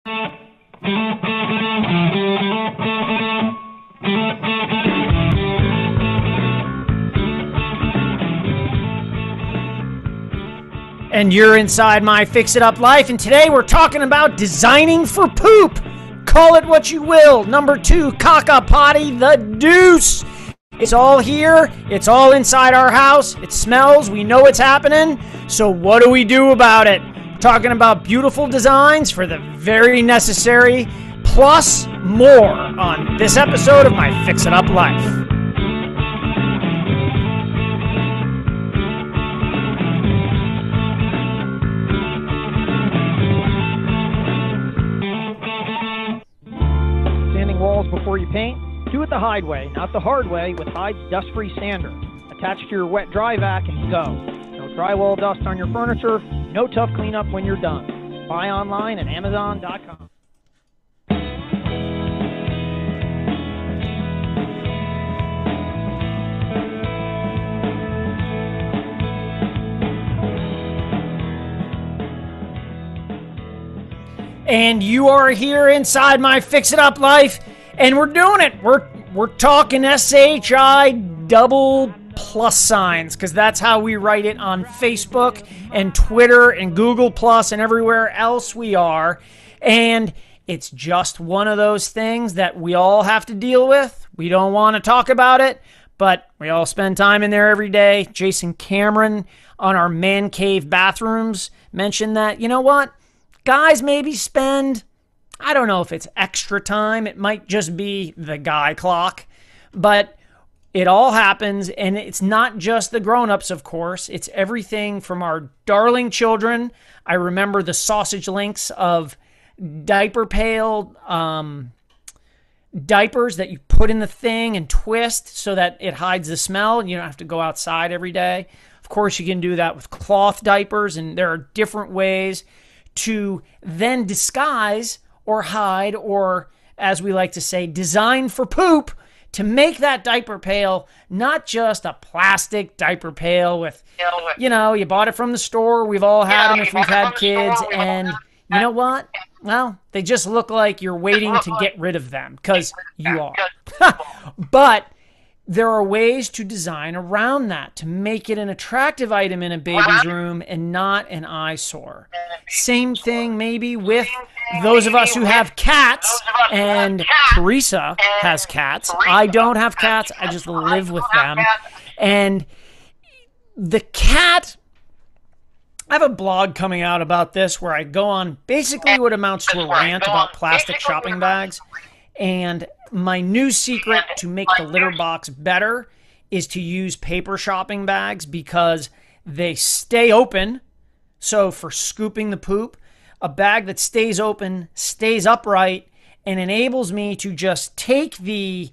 And you're inside My Fix It Up Life, and today we're talking about designing for poop. Call it what you will. Number 2, caca potty, the deuce. It's all here. It's all inside our house. It smells. We know it's happening. So what do we do about it? Talking about beautiful designs for the very necessary, plus more on this episode of My Fix It Up Life. Before you paint, do it the Hyde way, not the hard way, with Hyde's dust-free sander. Attach to your wet dry vac and go. No drywall dust on your furniture, no tough cleanup when you're done. Buy online at Amazon.com. And you are here inside My Fix It Up Life. And we're doing it. We're talking SHI double plus signs, because that's how we write it on Facebook and Twitter and Google Plus and everywhere else we are. And it's just one of those things that we all have to deal with. We don't want to talk about it, but we all spend time in there every day. Jason Cameron on our man cave bathrooms mentioned that, you know what? Guys maybe spend, I don't know if it's extra time. It might just be the guy clock. But it all happens, and it's not just the grown-ups, of course. It's everything from our darling children. I remember the sausage links of diaper pail diapers that you put in the thing and twist so that it hides the smell, and you don't have to go outside every day. Of course, you can do that with cloth diapers, and there are different ways to then disguise or hide, or as we like to say, design for poop, to make that diaper pail not just a plastic diaper pail with, you know, you bought it from the store. We've all had them if we've had kids, and you know what? Well, they just look like you're waiting to get rid of them, because you are. But there are ways to design around that to make it an attractive item in a baby's room and not an eyesore. Same thing maybe with those of us who have cats, and Theresa has cats. I don't have cats. I just live with them. And the cat, I have a blog coming out about this where I go on basically what amounts to a rant about plastic shopping bags. And my new secret to make the litter box better is to use paper shopping bags, because they stay open. So for scooping the poop, a bag that stays open, stays upright, and enables me to just take the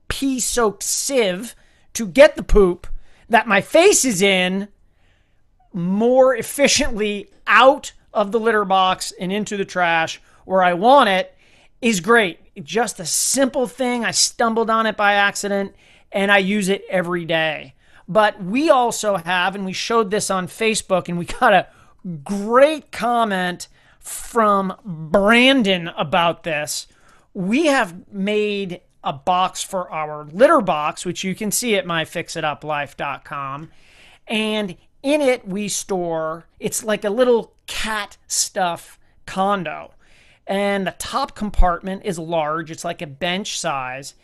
pee-soaked sieve to get the poop that my face is in more efficiently out of the litter box and into the trash where I want it, is great. Just a simple thing. I stumbled on it by accident, and I use it every day. But we also have, and we showed this on Facebook, and we got a great comment from Brandon about this. We have made a box for our litter box, which you can see at MyFixitUpLife.com. And in it, we store, it's like a little cat stuff condo. And the top compartment is large. It's like a bench size.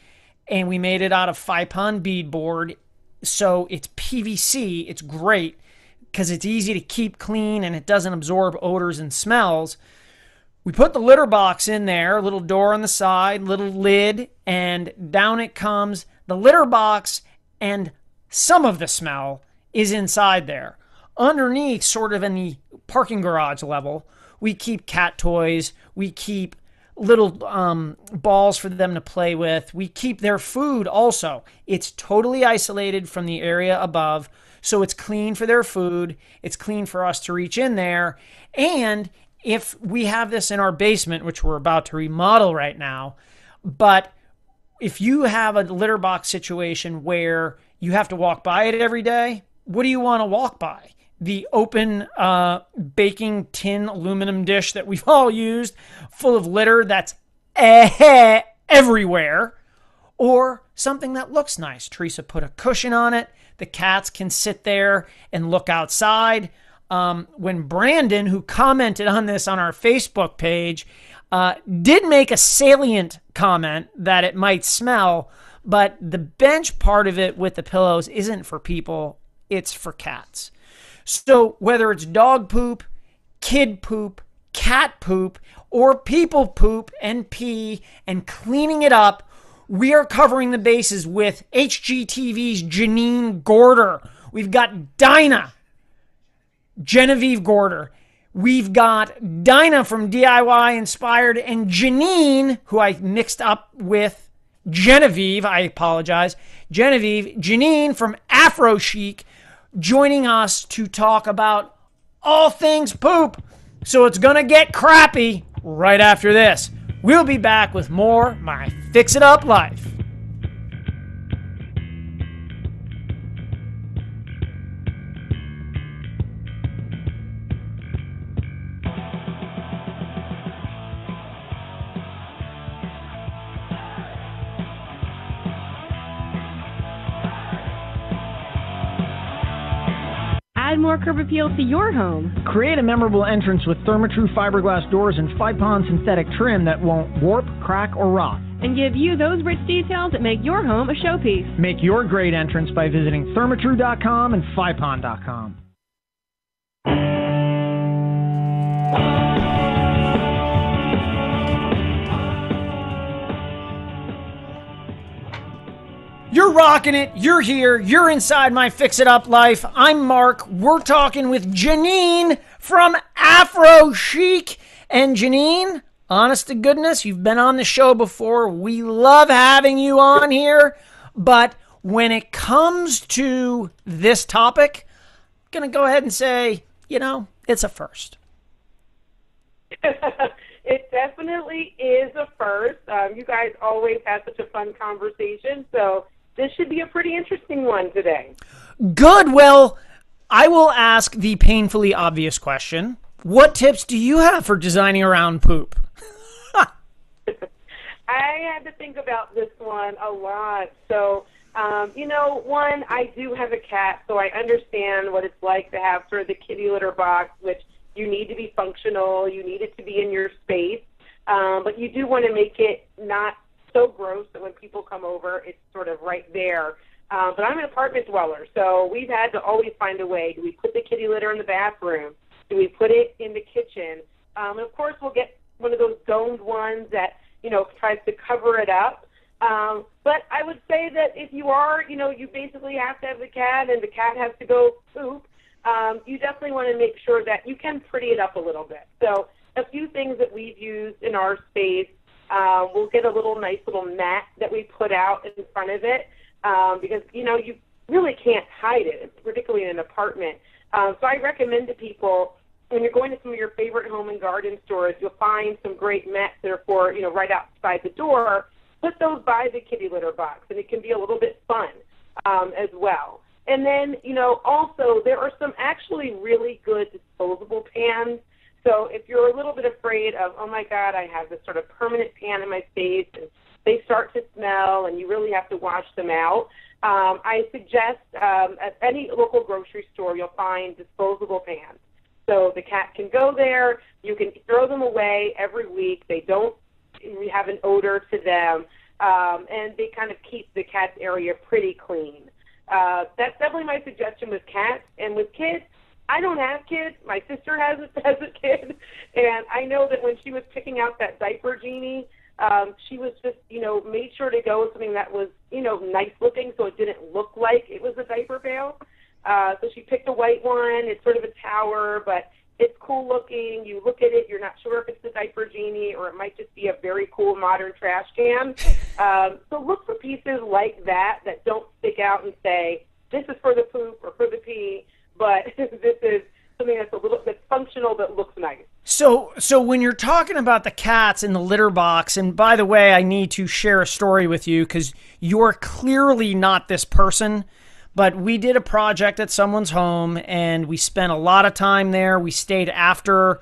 And we made it out of 5-pound beadboard. So it's PVC. It's great because it's easy to keep clean and it doesn't absorb odors and smells. We put the litter box in there, a little door on the side, little lid, and down it comes. The litter box and some of the smell is inside there. Underneath, sort of in the parking garage level, we keep cat toys. We keep little balls for them to play with. We keep their food also. It's totally isolated from the area above, so it's clean for their food. It's clean for us to reach in there. And if we have this in our basement, which we're about to remodel right now, but if you have a litter box situation where you have to walk by it every day, what do you want to walk by? the open baking tin aluminum dish that we've all used, full of litter that's everywhere, or something that looks nice. Theresa put a cushion on it. The cats can sit there and look outside. When Brandon, who commented on this on our Facebook page, did make a salient comment that it might smell, but the bench part of it with the pillows isn't for people, it's for cats. So whether it's dog poop, kid poop, cat poop, or people poop and pee and cleaning it up, we are covering the bases with HGTV's Genevieve Gorder. We've got Genevieve Gorder. We've got Dinah from DIY Inspired, and Janine, who I mixed up with Genevieve. I apologize. Janine from Afro Chic, joining us to talk about all things poop. So it's going to get crappy right after this. We'll be back with more My Fix It Up Life. Add more curb appeal to your home. Create a memorable entrance with Therma-Tru fiberglass doors and 5-pond synthetic trim that won't warp, crack, or rot. And give you those rich details that make your home a showpiece. Make your great entrance by visiting thermatru.com and 5pond.com. You're rocking it. You're here. You're inside My Fix It Up Life. I'm Mark. We're talking with Janine from Afro Chic. And Janine, honest to goodness, you've been on the show before. We love having you on here. But when it comes to this topic, I'm going to go ahead and say, it's a first. It definitely is a first. You guys always have such a fun conversation, so this should be a pretty interesting one today. Good. Well, I will ask the painfully obvious question. What tips do you have for designing around poop? I had to think about this one a lot. So, one, I do have a cat, so I understand what it's like to have sort of the kitty litter box, which you need to be functional, you need it to be in your space, but you do want to make it not so gross that when people come over, it's sort of right there. But I'm an apartment dweller, so we've had to always find a way. Do we put the kitty litter in the bathroom? Do we put it in the kitchen? And of course, we'll get one of those domed ones that, tries to cover it up. But I would say that if you are, you basically have to have the cat and the cat has to go poop, you definitely want to make sure that you can pretty it up a little bit. So a few things that we've used in our space, we'll get a nice little mat that we put out in front of it because, you really can't hide it, particularly in an apartment. So I recommend to people, when you're going to some of your favorite home and garden stores, you'll find some great mats that are for, right outside the door. Put those by the kitty litter box, and it can be a little bit fun as well. And then, also there are some actually really good disposable pans. So if you're a little bit afraid of, oh, my God, I have this sort of permanent pan in my space, and they start to smell, and you really have to wash them out, I suggest at any local grocery store you'll find disposable pans. So the cat can go there. You can throw them away every week. They don't have an odor to them, and they kind of keep the cat's area pretty clean. That's definitely my suggestion with cats. And with kids, I don't have kids. My sister has a kid, and I know that when she was picking out that diaper genie, she was just, made sure to go with something that was, nice looking so it didn't look like it was a diaper pail. So she picked a white one. It's sort of a tower, but it's cool looking. You look at it, you're not sure if it's the diaper genie or it might just be a very cool modern trash can. So look for pieces like that that don't stick out and say, this is for the poop or for the pee, but this is something that's a little bit functional that looks nice. So when you're talking about the cats in the litter box, and by the way, I need to share a story with you because you're clearly not this person, but we did a project at someone's home and we spent a lot of time there. We stayed after,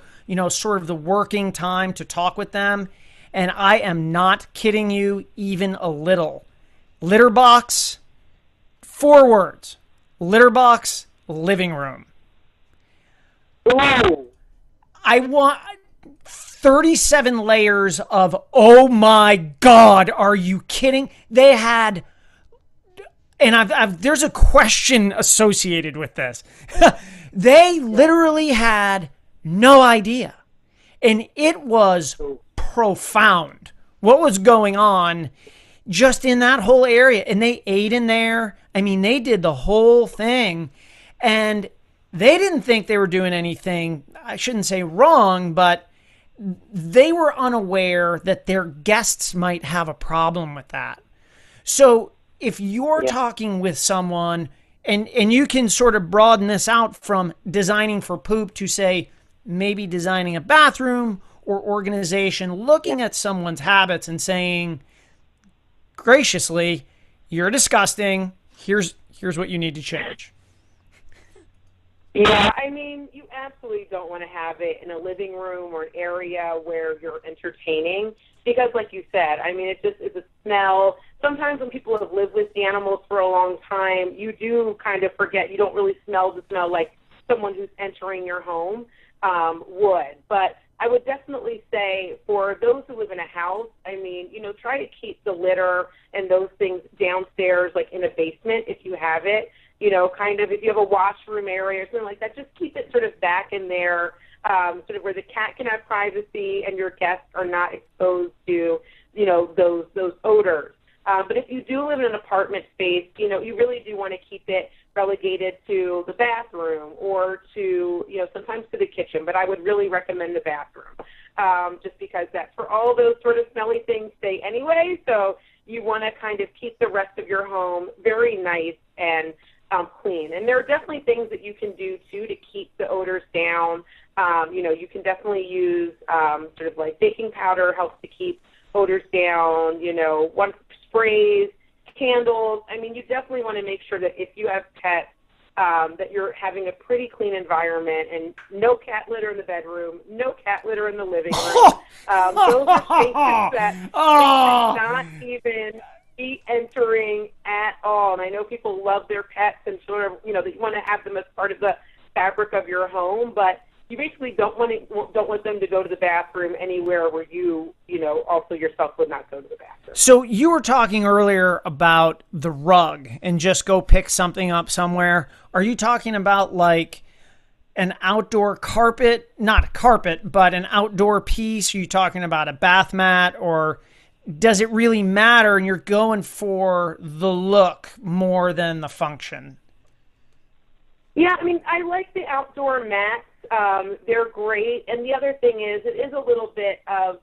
sort of the working time to talk with them. And I am not kidding you even a little. Litter box, 4 words. Litter box, living room. Ooh. I want 37 layers of, oh my God, are you kidding? They had, and there's a question associated with this. They literally had no idea. And it was profound what was going on just in that whole area. And they ate in there. I mean, they did the whole thing. And they didn't think they were doing anything, I shouldn't say wrong, but they were unaware that their guests might have a problem with that. So if you're talking with someone, and you can sort of broaden this out from designing for poop to, say, maybe designing a bathroom or organization, looking at someone's habits and saying, graciously, you're disgusting. Here's what you need to change. Yeah, I mean, you absolutely don't want to have it in a living room or an area where you're entertaining because, like you said, I mean, it's a smell. Sometimes when people have lived with the animals for a long time, you do kind of forget. You don't really smell the smell like someone who's entering your home would. But I would definitely say for those who live in a house, I mean, try to keep the litter and those things downstairs, like in a basement if you have it. Kind of if you have a washroom area or something like that, just keep it sort of back in there, sort of where the cat can have privacy and your guests are not exposed to, those odors. But if you do live in an apartment space, you really do want to keep it relegated to the bathroom or to, sometimes to the kitchen. But I would really recommend the bathroom, just because that's where all those sort of smelly things stay anyway. So you want to kind of keep the rest of your home very nice and clean. And there are definitely things that you can do, too, to keep the odors down. You can definitely use sort of like baking powder helps to keep odors down, one sprays, candles. I mean, you definitely want to make sure that if you have pets, that you're having a pretty clean environment and no cat litter in the bedroom, no cat litter in the living room. Those are spaces that they should not even be entering at all. And I know people love their pets and sort of, that you want to have them as part of the fabric of your home, but you basically don't want them to go to the bathroom anywhere where you also yourself would not go to the bathroom. So you were talking earlier about the rug and just go pick something up somewhere. Are you talking about like an outdoor carpet, not a carpet, but an outdoor piece? Are you talking about a bath mat, or does it really matter and you're going for the look more than the function? Yeah, I mean, I like the outdoor mats. They're great. And the other thing is, it is a little bit of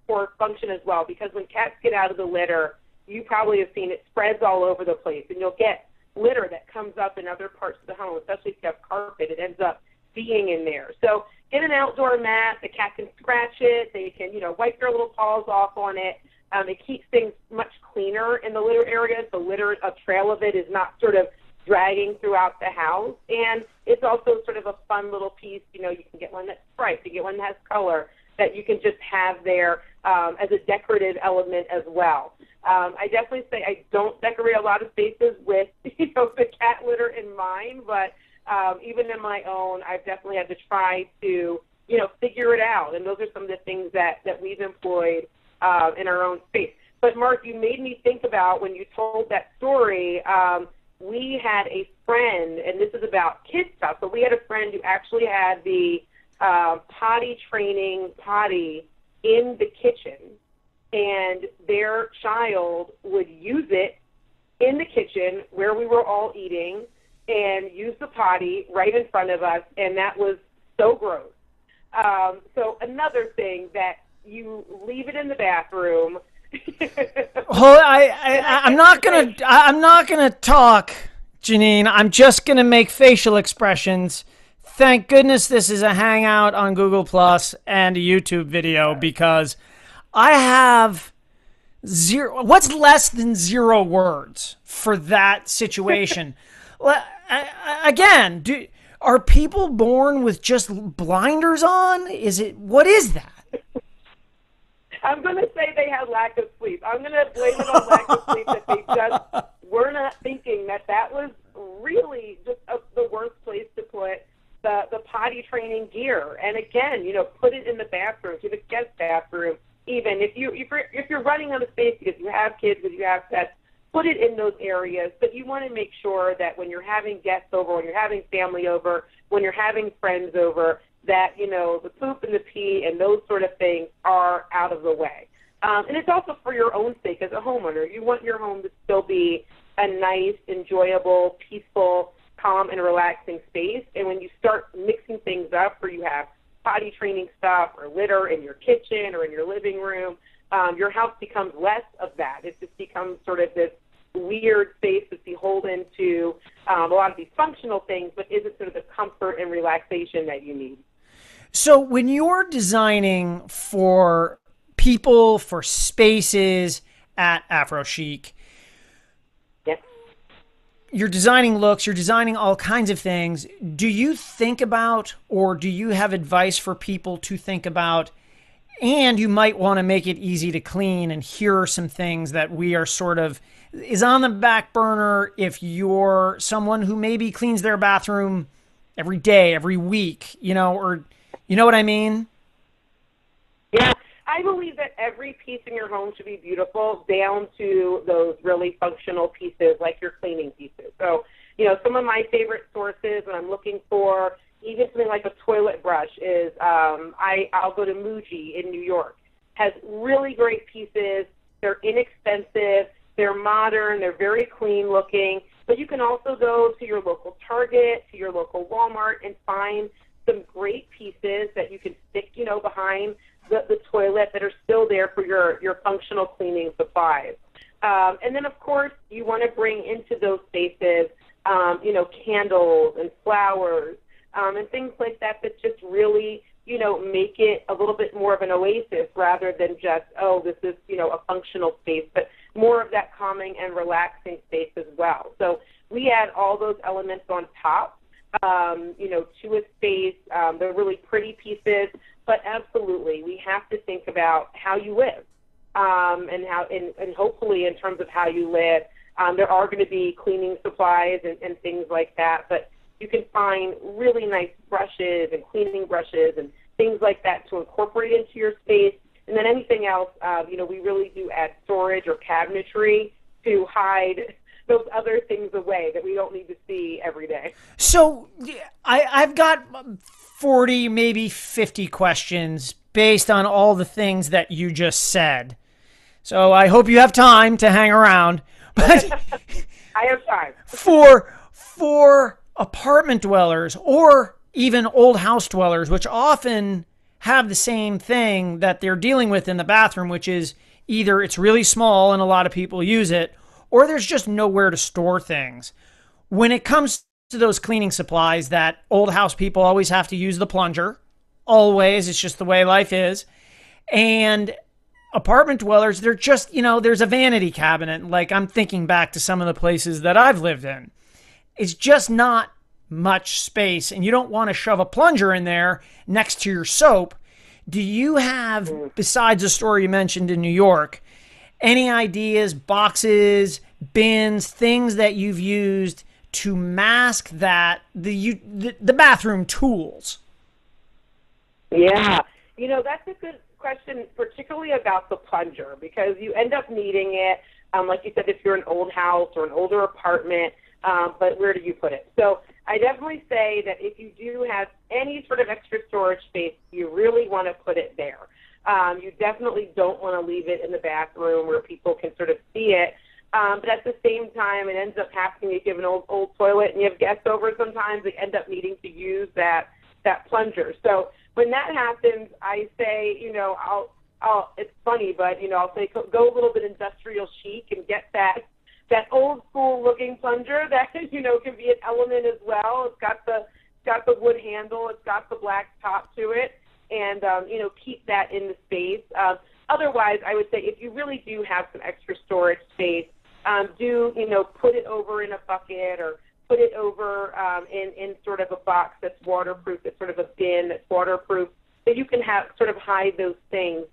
for function as well, because when cats get out of the litter, you probably have seen it spreads all over the place, and you'll get litter that comes up in other parts of the home, especially if you have carpet. It ends up being in there. So get an outdoor mat. The cat can scratch it. They can, wipe their little paws off on it. It keeps things much cleaner in the litter areas. The litter, a trail of it is not sort of dragging throughout the house. And it's also sort of a fun little piece. You can get one that's striped. You get one that has color that you can just have there as a decorative element as well. I definitely say I don't decorate a lot of spaces with, the cat litter in mind, but even in my own, I've definitely had to try to, figure it out. And those are some of the things that we've employed in our own space. But Mark, you made me think about when you told that story, we had a friend, and this is about kid stuff, but we had a friend who actually had the potty training potty in the kitchen, and their child would use it in the kitchen where we were all eating and use the potty right in front of us, and that was so gross. So another thing that you leave it in the bathroom. I'm not gonna talk, Janine. I'm just gonna make facial expressions. Thank goodness this is a hangout on Google Plus and a YouTube video, because I have what's less than 0 words for that situation. Again, are people born with just blinders on? What is that? I'm going to say they had lack of sleep. I'm going to blame it on lack of sleep, that they just were not thinking that was really just the worst place to put the potty training gear. And again, put it in the bathroom, to the guest bathroom. Even if you're running out of space because you have kids, because you have pets, put it in those areas. But you want to make sure that when you're having guests over, when you're having family over, when you're having friends over, that, the poop and the pee and those sort of things are out of the way. And it's also for your own sake as a homeowner. You want your home to still be a nice, enjoyable, peaceful, calm, and relaxing space. And when you start mixing things up, where you have potty training stuff or litter in your kitchen or in your living room, your house becomes less of that. It just becomes sort of this weird space that's beholden to a lot of these functional things, but isn't sort of the comfort and relaxation that you need. So when you're designing for people, for spaces at Afro Chic, yes, you're designing looks, you're designing all kinds of things. Do you think about, or do you have advice for people to think about, and you might want to make it easy to clean, and here are some things that we are sort of, is on the back burner if you're someone who maybe cleans their bathroom every day, every week, or, you know what I mean? Yeah, I believe that every piece in your home should be beautiful, down to those really functional pieces like your cleaning pieces. So, some of my favorite sources when I'm looking for even something like a toilet brush is I'll go to Muji in New York. Has really great pieces. They're inexpensive. They're modern. They're very clean looking. But you can also go to your local Target, to your local Walmart, and find some great pieces that you can stick, behind the toilet that are still there for your functional cleaning supplies. And then, of course, you want to bring into those spaces, candles and flowers and things like that just really, make it a little bit more of an oasis rather than just, this is, a functional space, but more of that calming and relaxing space as well. So we add all those elements on top, to a space. They're really pretty pieces, but absolutely, we have to think about how you live, and hopefully in terms of how you live, there are going to be cleaning supplies and things like that, but you can find really nice brushes and cleaning brushes and things like that to incorporate into your space. And then anything else, we really do add storage or cabinetry to hide those other things away that we don't need to see every day. So I've got 40, maybe 50 questions based on all the things that you just said. So I hope you have time to hang around. But I have time. For apartment dwellers or even old house dwellers, which often have the same thing that they're dealing with in the bathroom, which is either it's really small and a lot of people use it, or there's just nowhere to store things. When it comes to those cleaning supplies that old house people always have to use the plunger, always, it's just the way life is. And apartment dwellers, they're just, there's a vanity cabinet. Like I'm thinking back to some of the places that I've lived in. It's just not much space, and you don't want to shove a plunger in there next to your soap. Do you have, besides the store you mentioned in New York, any ideas, boxes, bins, things that you've used to mask that, the bathroom tools? Yeah. That's a good question, particularly about the plunger, because you end up needing it, like you said, if you're an old house or an older apartment, but where do you put it? So I definitely say that if you do have any sort of extra storage space, you really want to put it there. You definitely don't want to leave it in the bathroom where people can sort of see it. But at the same time, it ends up happening if you have an old toilet and you have guests over sometimes, they end up needing to use that plunger. So when that happens, I say, it's funny, but, I'll say go a little bit industrial chic and get that old school looking plunger that, can be an element as well. It's got the wood handle, it's got the black top to it, and, keep that in the space. Otherwise, I would say if you really do have some extra storage space, put it over in a bucket or put it over in sort of a box that's waterproof, that's sort of a bin that's waterproof, so you can have sort of hide those things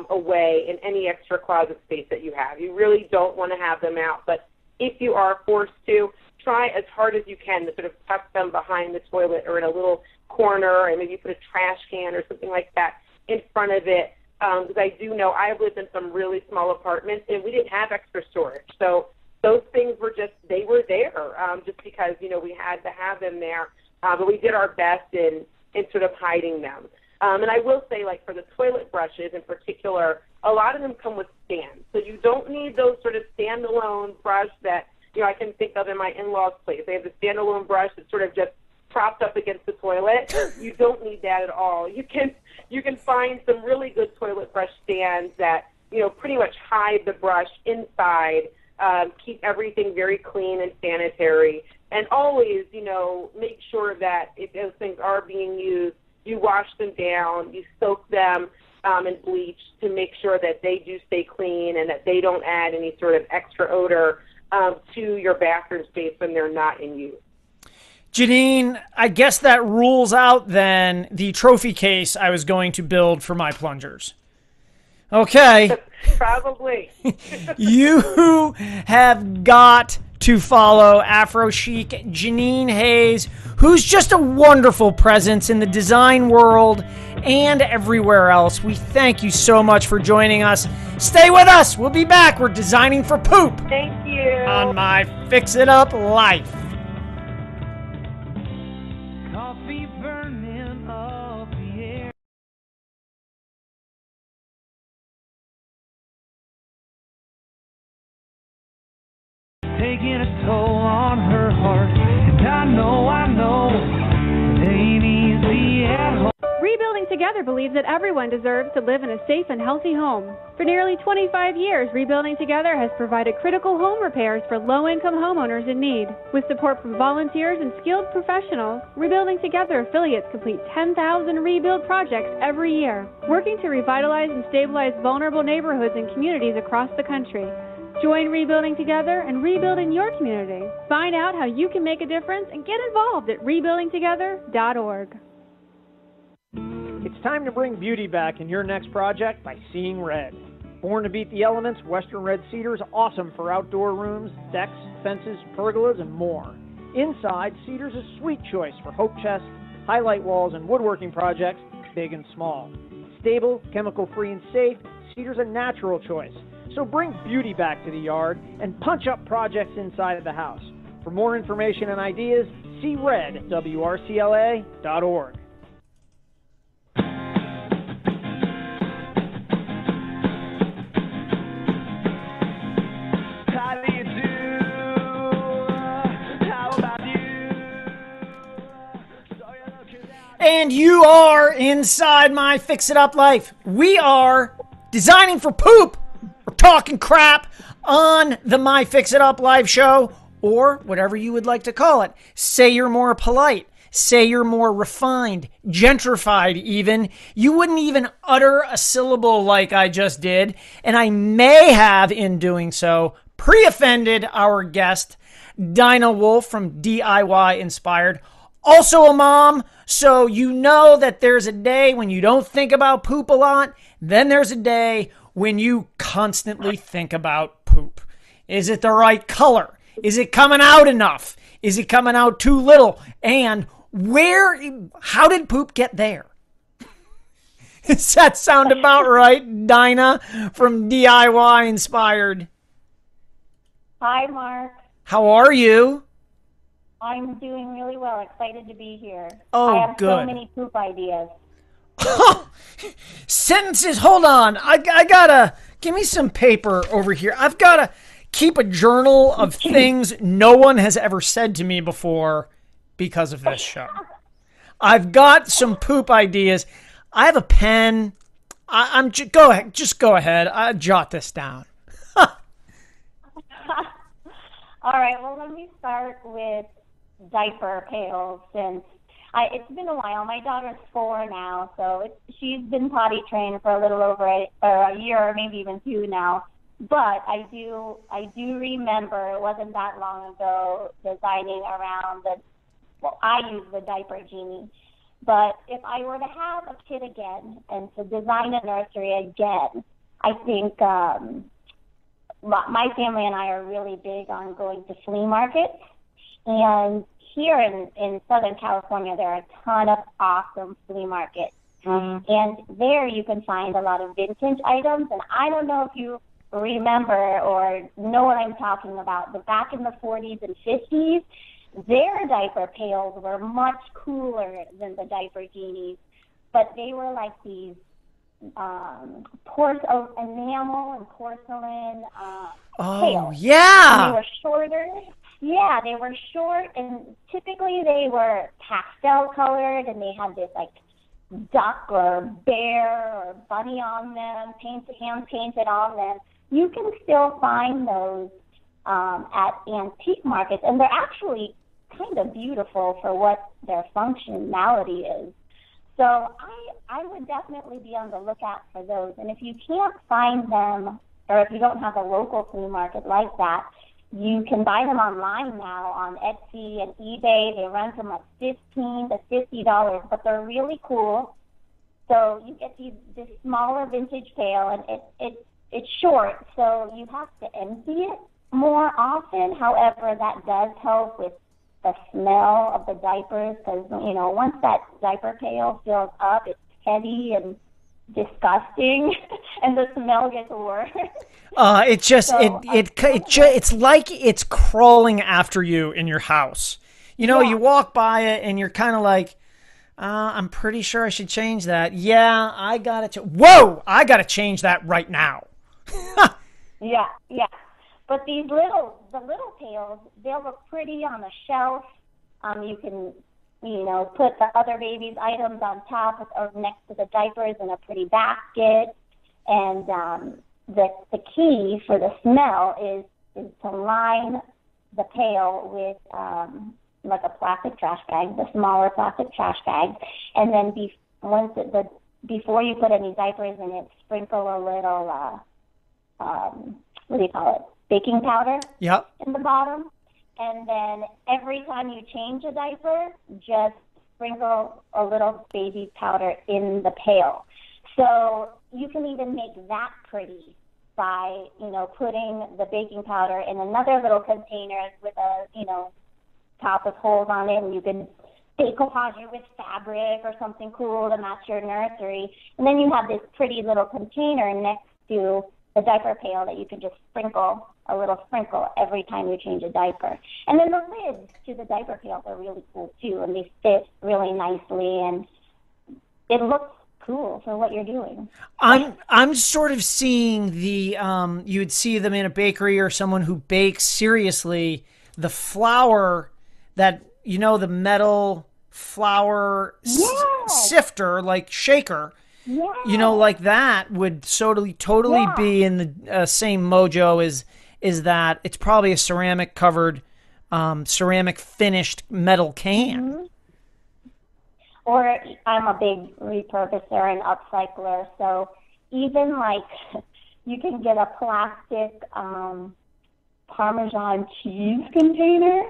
away in any extra closet space that you have. You really don't want to have them out, but if you are forced to, try as hard as you can to sort of tuck them behind the toilet or in a little corner, and maybe put a trash can or something like that in front of it. Because I do know I've lived in some really small apartments, and we didn't have extra storage. So those things were just, they were there just because, we had to have them there. But we did our best in sort of hiding them. And I will say, like, for the toilet brushes in particular, a lot of them come with stands. So you don't need those sort of standalone brush that, I can think of in my in-laws' place. They have the standalone brush that's sort of just propped up against the toilet. You don't need that at all. You can find some really good toilet brush stands that, pretty much hide the brush inside, keep everything very clean and sanitary, and always, make sure that if those things are being used, you wash them down, you soak them in bleach to make sure that they do stay clean and that they don't add any sort of extra odor to your bathroom space when they're not in use. Janine, I guess that rules out then the trophy case I was going to build for my plungers. Okay. Probably. You have got to follow Afro Chic Janine Hayes, who's just a wonderful presence in the design world and everywhere else. We thank you so much for joining us. Stay with us. We'll be back. We're designing for poop. Thank you. On My Fix It Up Life. Coffee burning up the air. Taking a toll on her heart, and I know, it ain't easy at home. Rebuilding Together believes that everyone deserves to live in a safe and healthy home. For nearly 25 years, Rebuilding Together has provided critical home repairs for low-income homeowners in need. With support from volunteers and skilled professionals, Rebuilding Together affiliates complete 10,000 rebuild projects every year, working to revitalize and stabilize vulnerable neighborhoods and communities across the country. Join Rebuilding Together and rebuild in your community. Find out how you can make a difference and get involved at rebuildingtogether.org. It's time to bring beauty back in your next project by Seeing Red. Born to beat the elements, Western Red Cedar is awesome for outdoor rooms, decks, fences, pergolas, and more. Inside, Cedar's a sweet choice for hope chests, highlight walls, and woodworking projects, big and small. Stable, chemical-free, and safe, Cedar's a natural choice. So bring beauty back to the yard and punch up projects inside of the house. For more information and ideas, see red at WRCLA.org. How do you do? How about you? And you are inside My Fix It Up Life. We are designing for poop. We're talking crap on the My Fix It Up Live show, or whatever you would like to call it. Say you're more polite. Say you're more refined, gentrified even. You wouldn't even utter a syllable like I just did, and I may have, in doing so, pre-offended our guest, Dinah Wolf from DIY Inspired. Also a mom, so you know that there's a day when you don't think about poop a lot. Then there's a day when you constantly think about poop. Is it the right color? Is it coming out enough? Is it coming out too little? And how did poop get there? Does that sound about right, Dinah from DIY Inspired? Hi, Mark. How are you? I'm doing really well. Excited to be here. Oh, I have good. so many poop ideas. Sentences, hold on. I gotta, give me some paper over here. I've gotta keep a journal of things no one has ever said to me before because of this show. I've got some poop ideas. I have a pen. Go ahead. Just go ahead. I jot this down. All right, well, let me start with diaper pails since it's been a while. My daughter's 4 now, so she's been potty trained for a little over a year or maybe even 2 now. But I do remember it wasn't that long ago designing around I use the diaper genie. But if I were to have a kid again and to design a nursery again, I think my family and I are really big on going to flea markets. And here in Southern California, there are a ton of awesome flea markets. And there you can find a lot of vintage items. And I don't know if you remember or know what I'm talking about, but back in the 40s and 50s, their diaper pails were much cooler than the diaper genies, but they were like these enamel and porcelain pails. Yeah. And they were shorter. Yeah, they were short, and typically they were pastel colored, and they had this like duck or bear or bunny on them, hand painted on them. You can still find those at antique markets, and they're actually kind of beautiful for what their functionality is. So I would definitely be on the lookout for those. And if you can't find them, or if you don't have a local flea market like that, you can buy them online now on Etsy and eBay. They run from like $15 to $50, but they're really cool. So you get this smaller vintage pail, and it's short, so you have to empty it more often. However, that does help with the smell of the diapers because, once that diaper pail fills up, it's heavy and disgusting, and the smell gets worse. It's like it's crawling after you in your house. You walk by it and you're kind of like, I'm pretty sure I should change that. Yeah, I got to. Whoa, I got to change that right now. Yeah. But the little pails, they'll look pretty on a shelf. You can, put the other baby's items on top or next to the diapers in a pretty basket. And the key for the smell is to line the pail with like a plastic trash bag, the smaller plastic trash bag, and then before you put any diapers in it, sprinkle a little what do you call it? Baking powder. Yep. In the bottom. And then every time you change a diaper, just sprinkle a little baby powder in the pail. So you can even make that pretty by, putting the baking powder in another little container with a, top with holes on it, and you can decoupage it with fabric or something cool to match your nursery. And then you have this pretty little container next to the diaper pail that you can just sprinkle a little sprinkle every time you change a diaper. And then the lids to the diaper pails are really cool too, and they fit really nicely, and it looks cool for what you're doing. I'm sort of seeing the you would see them in a bakery or someone who bakes seriously, the flour that the metal flour sifter, like shaker. Yeah. Like that would totally be in the same mojo is that it's probably a ceramic covered, ceramic finished metal can. Mm-hmm. Or I'm a big repurposer and upcycler, so even like you can get a plastic Parmesan cheese container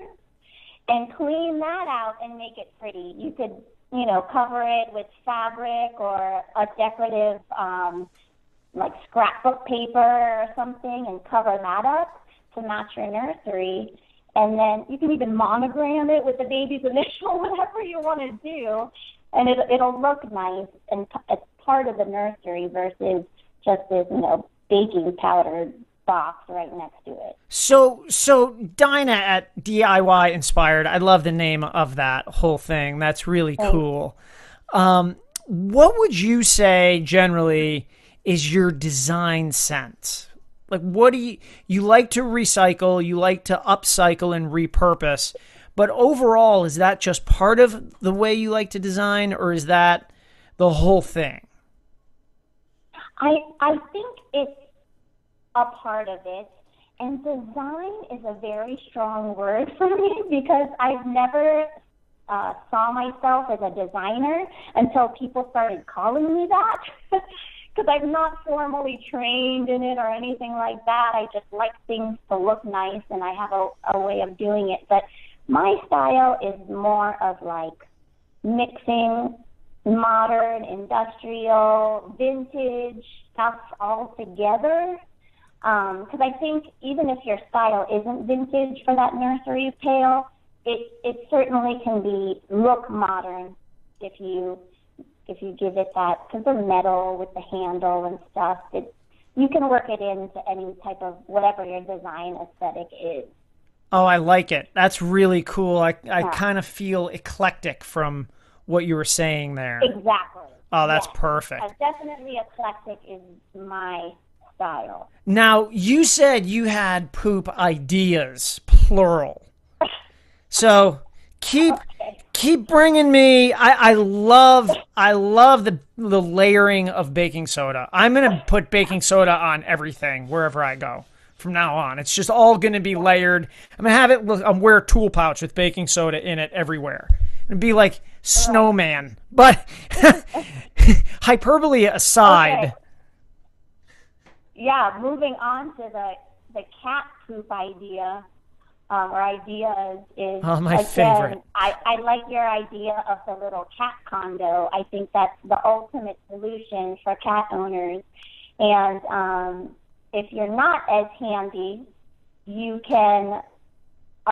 and clean that out and make it pretty. You could cover it with fabric or a decorative, like scrapbook paper or something, and cover that up to match your nursery. And then you can even monogram it with the baby's initial, whatever you want to do, and it'll look nice and it's part of the nursery versus just this, baking powder box right next to it. So Dinah at DIY Inspired, I love the name of that whole thing. That's really cool. What would you say generally is your design sense? Like, what do you like to recycle, you like to upcycle and repurpose, but overall, is that just part of the way you like to design, or is that the whole thing? I think it's a part of it, and design is a very strong word for me because I've never saw myself as a designer until people started calling me that. because I'm not formally trained in it or anything like that. I just like things to look nice, and I have a way of doing it. But my style is more of like mixing modern, industrial, vintage stuff all together. Because I think even if your style isn't vintage for that nursery pail, it certainly can look modern if you give it that, because the metal with the handle and stuff, you can work it into any type of whatever your design aesthetic is. Oh, I like it. That's really cool. I kind of feel eclectic from what you were saying there. Exactly. Oh, that's perfect. Definitely eclectic is my style. Now, you said you had poop ideas, plural. So keep bringing me. I love the layering of baking soda. I'm gonna put baking soda on everything wherever I go from now on. It's just all gonna be layered. I'm gonna have it. Wear a tool pouch with baking soda in it everywhere. It'd be like snowman. But hyperbole aside. Okay. Yeah, moving on to the cat poop idea. Or ideas is, my favorite. I like your idea of the little cat condo. I think that's the ultimate solution for cat owners. And if you're not as handy, you can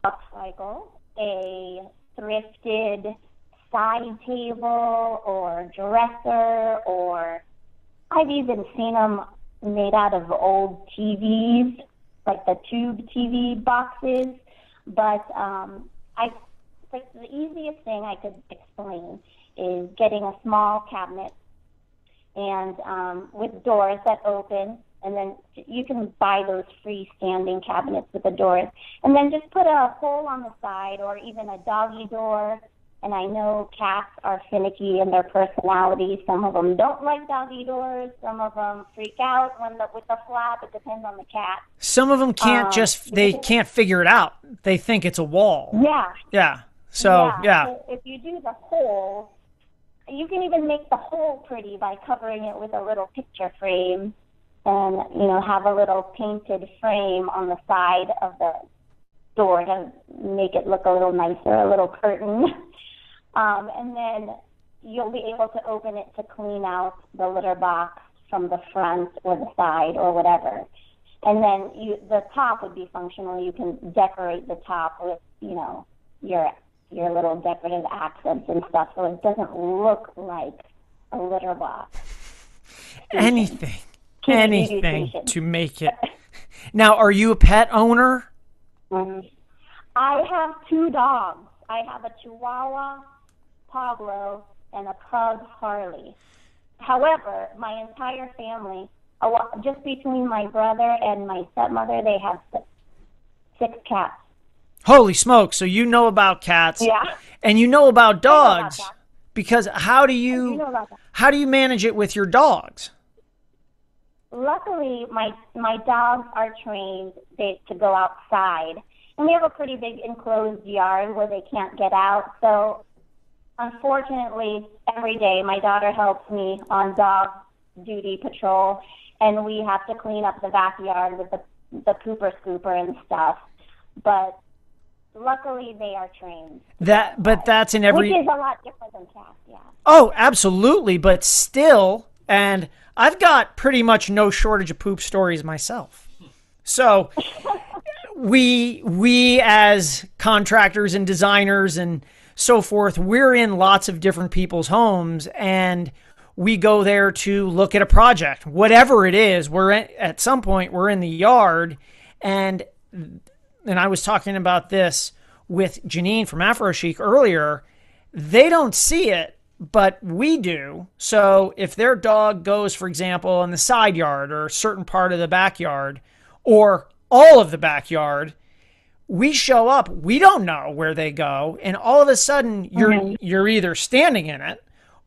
upcycle a thrifted side table or dresser, or I've even seen them made out of old TVs, like the tube TV boxes. But the easiest thing I could explain is getting a small cabinet and with doors that open, and then you can buy those freestanding cabinets with the doors, and then just put a hole on the side or even a doggy door. And I know cats are finicky in their personality. Some of them don't like doggy doors. Some of them freak out with the flap. It depends on the cat. Some of them can't they can't figure it out. They think it's a wall. Yeah. Yeah. So. So if you do the hole, you can even make the hole pretty by covering it with a little picture frame, and have a little painted frame on the side of the door to make it look a little nicer, a little curtain. And then you'll be able to open it to clean out the litter box from the front or the side or whatever. And then the top would be functional. You can decorate the top with, your little decorative accents and stuff, so it doesn't look like a litter box. Anything to make it. Now, are you a pet owner? I have 2 dogs. I have a Chihuahua, Pablo, and a Pug, Harley. However, my entire family, just between my brother and my stepmother, they have 6 cats. Holy smokes! So you know about cats, yeah, and you know about dogs, because how do you manage it with your dogs? Luckily, my dogs are trained to go outside. And we have a pretty big enclosed yard where they can't get out. So, unfortunately, every day my daughter helps me on dog duty patrol, and we have to clean up the backyard with the pooper scooper and stuff. But luckily, they are trained. But that's in every... Which is a lot different than cats, yeah. Oh, absolutely, but still, and I've got pretty much no shortage of poop stories myself. So... We as contractors and designers and so forth, we're in lots of different people's homes, and we go there to look at a project, whatever it is. At some point we're in the yard, and I was talking about this with Janine from Afro Chic earlier. They don't see it, but we do. So if their dog goes, for example, in the side yard or a certain part of the backyard, or all of the backyard, we show up, we don't know where they go, and all of a sudden you're either standing in it,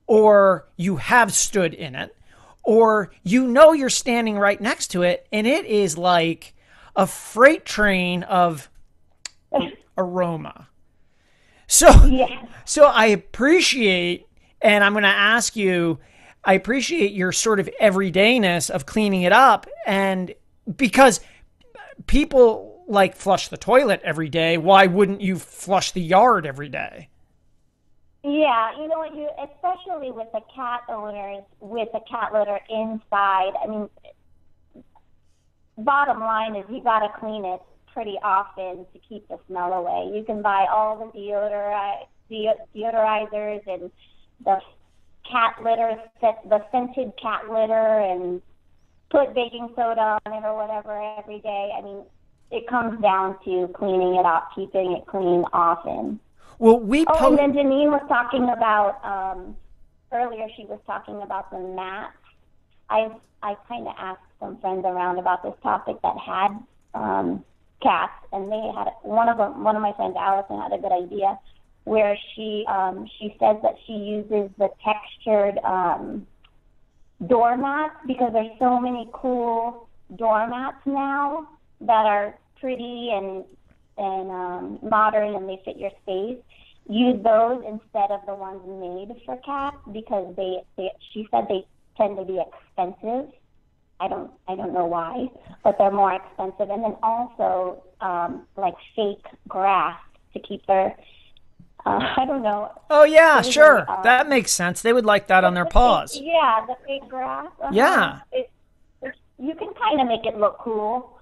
or you have stood in it, or you're standing right next to it, and it is like a freight train of aroma. So I appreciate, and I'm going to ask you, I appreciate your sort of everydayness of cleaning it up. And because people like flush the toilet every day, why wouldn't you flush the yard every day? Yeah, you know what, especially with the cat owners, with the cat litter inside, I mean, bottom line is you got to clean it pretty often to keep the smell away. You can buy all the deodorizers and the cat litter, the scented cat litter, and put baking soda on it or whatever every day. I mean, it comes down to cleaning it up, keeping it clean often. Well, and then Janine was talking about, earlier she was talking about the mats. I kind of asked some friends around about this topic that had cats, and they had one of my friends, Allison, had a good idea where she says that she uses the textured doormats, because there's so many cool doormats now that are pretty and modern, and they fit your space. Use those instead of the ones made for cats, because she said they tend to be expensive. I don't know why, but they're more expensive. And then also like fake grass to keep their I don't know. Oh yeah, sure. That makes sense. They would like that on their paws. Yeah, the fake grass. Yeah. You can kind of make it look cool,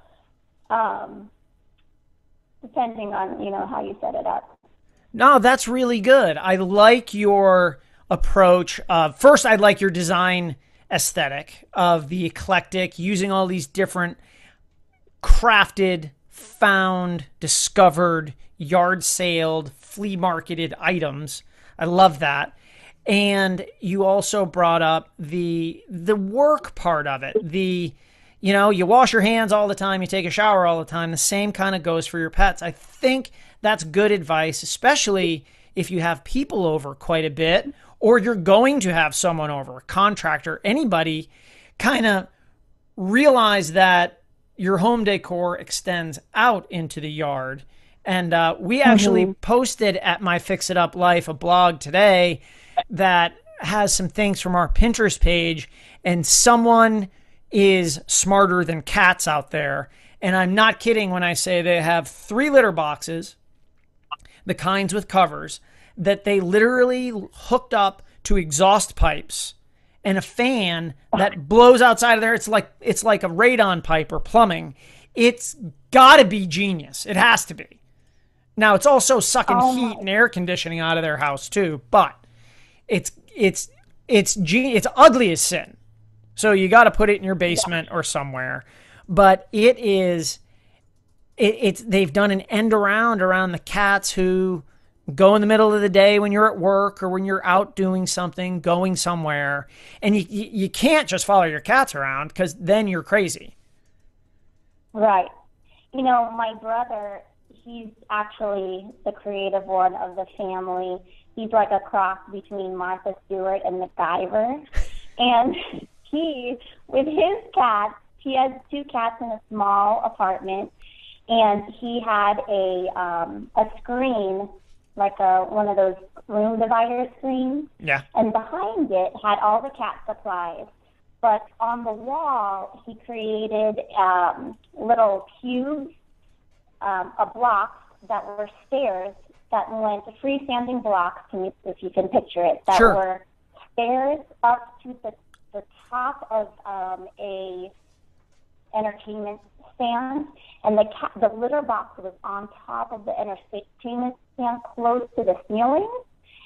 depending on how you set it up. No, that's really good. I like your approach. First, I like your design aesthetic of the eclectic, using all these different crafted, found, discovered, yard saled, flea marketed items. I love that. And you also brought up the work part of it. You wash your hands all the time, you take a shower all the time. The same kind of goes for your pets. I think that's good advice, especially if you have people over quite a bit, or you're going to have someone over, a contractor, anybody. Kind of realize that your home decor extends out into the yard. And we actually posted at MyFixitUpLife a blog today that has some things from our Pinterest page, and someone is smarter than cats out there. And I'm not kidding when I say they have 3 litter boxes, the kinds with covers, that they literally hooked up to exhaust pipes and a fan that blows outside of there. It's like a radon pipe or plumbing. It's got to be genius. It has to be. Now, it's also sucking heat and air conditioning out of their house too, but it's ugly as sin. So you got to put it in your basement or somewhere. But they've done an end around the cats who go in the middle of the day when you're at work or when you're out doing something, going somewhere. And you can't just follow your cats around, because then you're crazy. Right. My brother, he's actually the creative one of the family. He's like a cross between Martha Stewart and MacGyver. And with his cats, he has 2 cats in a small apartment, and he had a screen, like one of those room divider screens. Yeah. And behind it had all the cat supplies. But on the wall, he created little cubes of blocks that were stairs that went, freestanding blocks, if you can picture it, that were stairs up to the top of a entertainment stand, and the litter box was on top of the entertainment stand, close to the ceiling,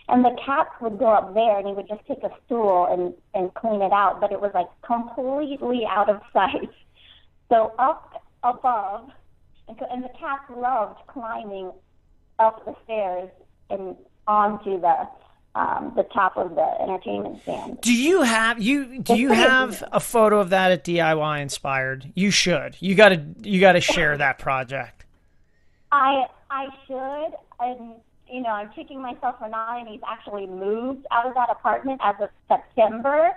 and the cats would go up there, and he would just take a stool and clean it out, but it was like completely out of sight. So up above, and the cats loved climbing up the stairs and onto the top of the entertainment stand. Do you have a photo of that at DIY Inspired? You should. You got to share that project. I should. And I'm kicking myself for not, and he's actually moved out of that apartment as of September.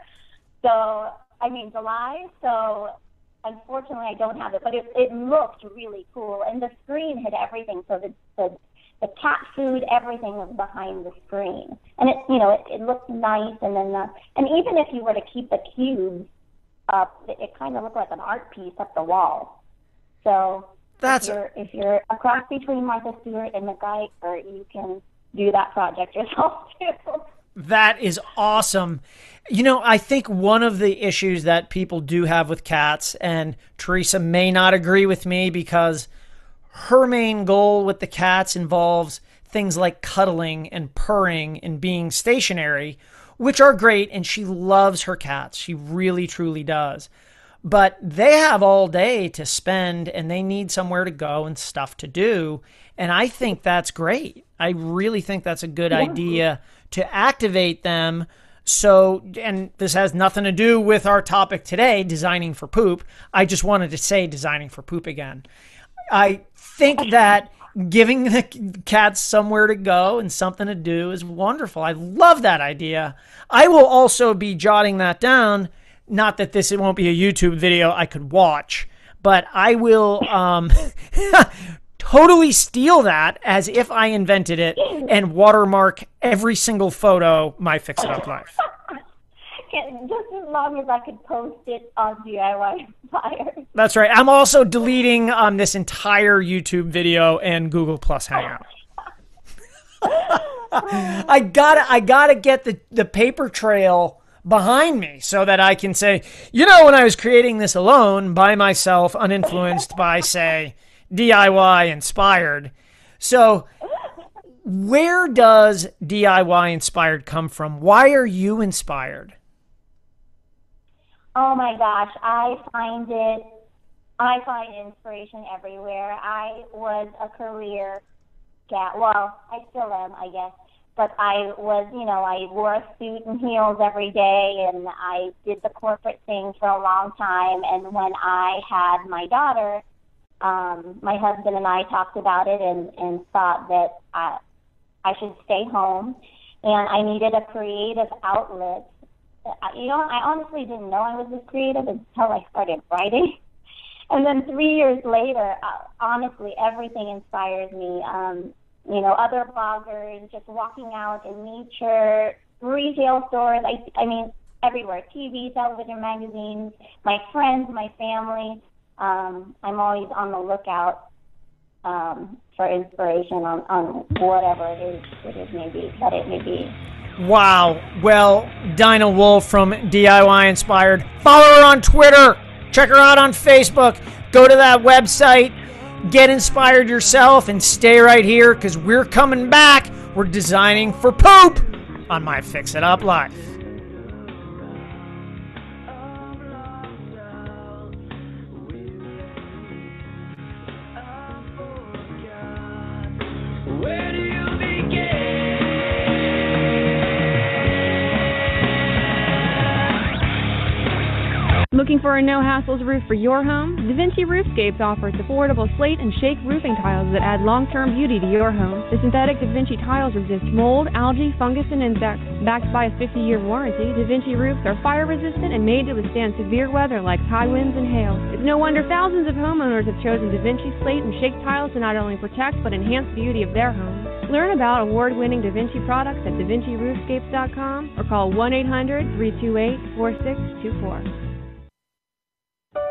July. So unfortunately, I don't have it, but it looked really cool, and the screen had everything. So the the cat food, everything was behind the screen. And it looked nice. And then and even if you were to keep the cubes up, it kind of looked like an art piece up the wall. So if you're a cross between Martha Stewart and MacGyver, you can do that project yourself too. That is awesome. I think one of the issues that people do have with cats, and Theresa may not agree with me because her main goal with the cats involves things like cuddling and purring and being stationary, which are great, and she loves her cats. She really, truly does. But they have all day to spend, and they need somewhere to go and stuff to do, and I think that's great. I really think that's a good idea to activate them. So, and this has nothing to do with our topic today, designing for poop. I just wanted to say designing for poop again. I think that giving the cats somewhere to go and something to do is wonderful. I love that idea. I will also be jotting that down. Not that it won't be a YouTube video I could watch, but I will totally steal that as if I invented it and watermark every single photo MyFixitUpLife. Just as long as I could post it on DIY Inspired. That's right. I'm also deleting this entire YouTube video and Google Plus Hangout. I gotta get the paper trail behind me so that I can say, when I was creating this alone, by myself, uninfluenced by, say, DIY Inspired. So where does DIY Inspired come from? Why are you inspired? Oh my gosh, I find inspiration everywhere. I was a career cat. Well, I still am, I guess. But I was, I wore a suit and heels every day, and I did the corporate thing for a long time. And when I had my daughter, my husband and I talked about it and thought that I should stay home, and I needed a creative outlet. I honestly didn't know I was this creative until I started writing. And then 3 years later, honestly, everything inspires me. Other bloggers, just walking out in nature, retail stores, I mean, everywhere, TV, television, magazines, my friends, my family. I'm always on the lookout for inspiration on whatever it may be. Wow. Well, Dinah Wolf from DIY Inspired. Follow her on Twitter. Check her out on Facebook. Go to that website. Get inspired yourself and stay right here because we're coming back. We're designing for poop on My Fix It Up Life. Where do you begin? Looking for a no-hassles roof for your home? DaVinci Roofscapes offers affordable slate and shake roofing tiles that add long-term beauty to your home. The synthetic DaVinci tiles resist mold, algae, fungus, and insects. Backed by a 50-year warranty, DaVinci roofs are fire-resistant and made to withstand severe weather like high winds and hail. It's no wonder thousands of homeowners have chosen DaVinci slate and shake tiles to not only protect but enhance the beauty of their homes. Learn about award-winning DaVinci products at DaVinciRoofscapes.com or call 1-800-328-4624.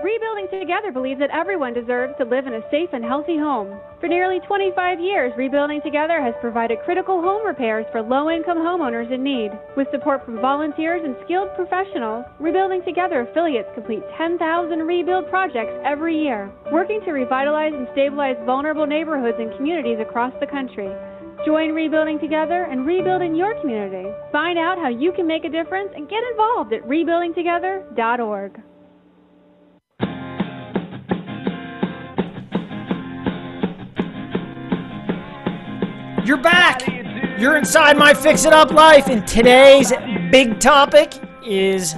Rebuilding Together believes that everyone deserves to live in a safe and healthy home. For nearly 25 years, Rebuilding Together has provided critical home repairs for low-income homeowners in need. With support from volunteers and skilled professionals, Rebuilding Together affiliates complete 10,000 rebuild projects every year, working to revitalize and stabilize vulnerable neighborhoods and communities across the country. Join Rebuilding Together and rebuild in your community. Find out how you can make a difference and get involved at rebuildingtogether.org. You're back. You're inside My Fix It Up Life, and today's big topic is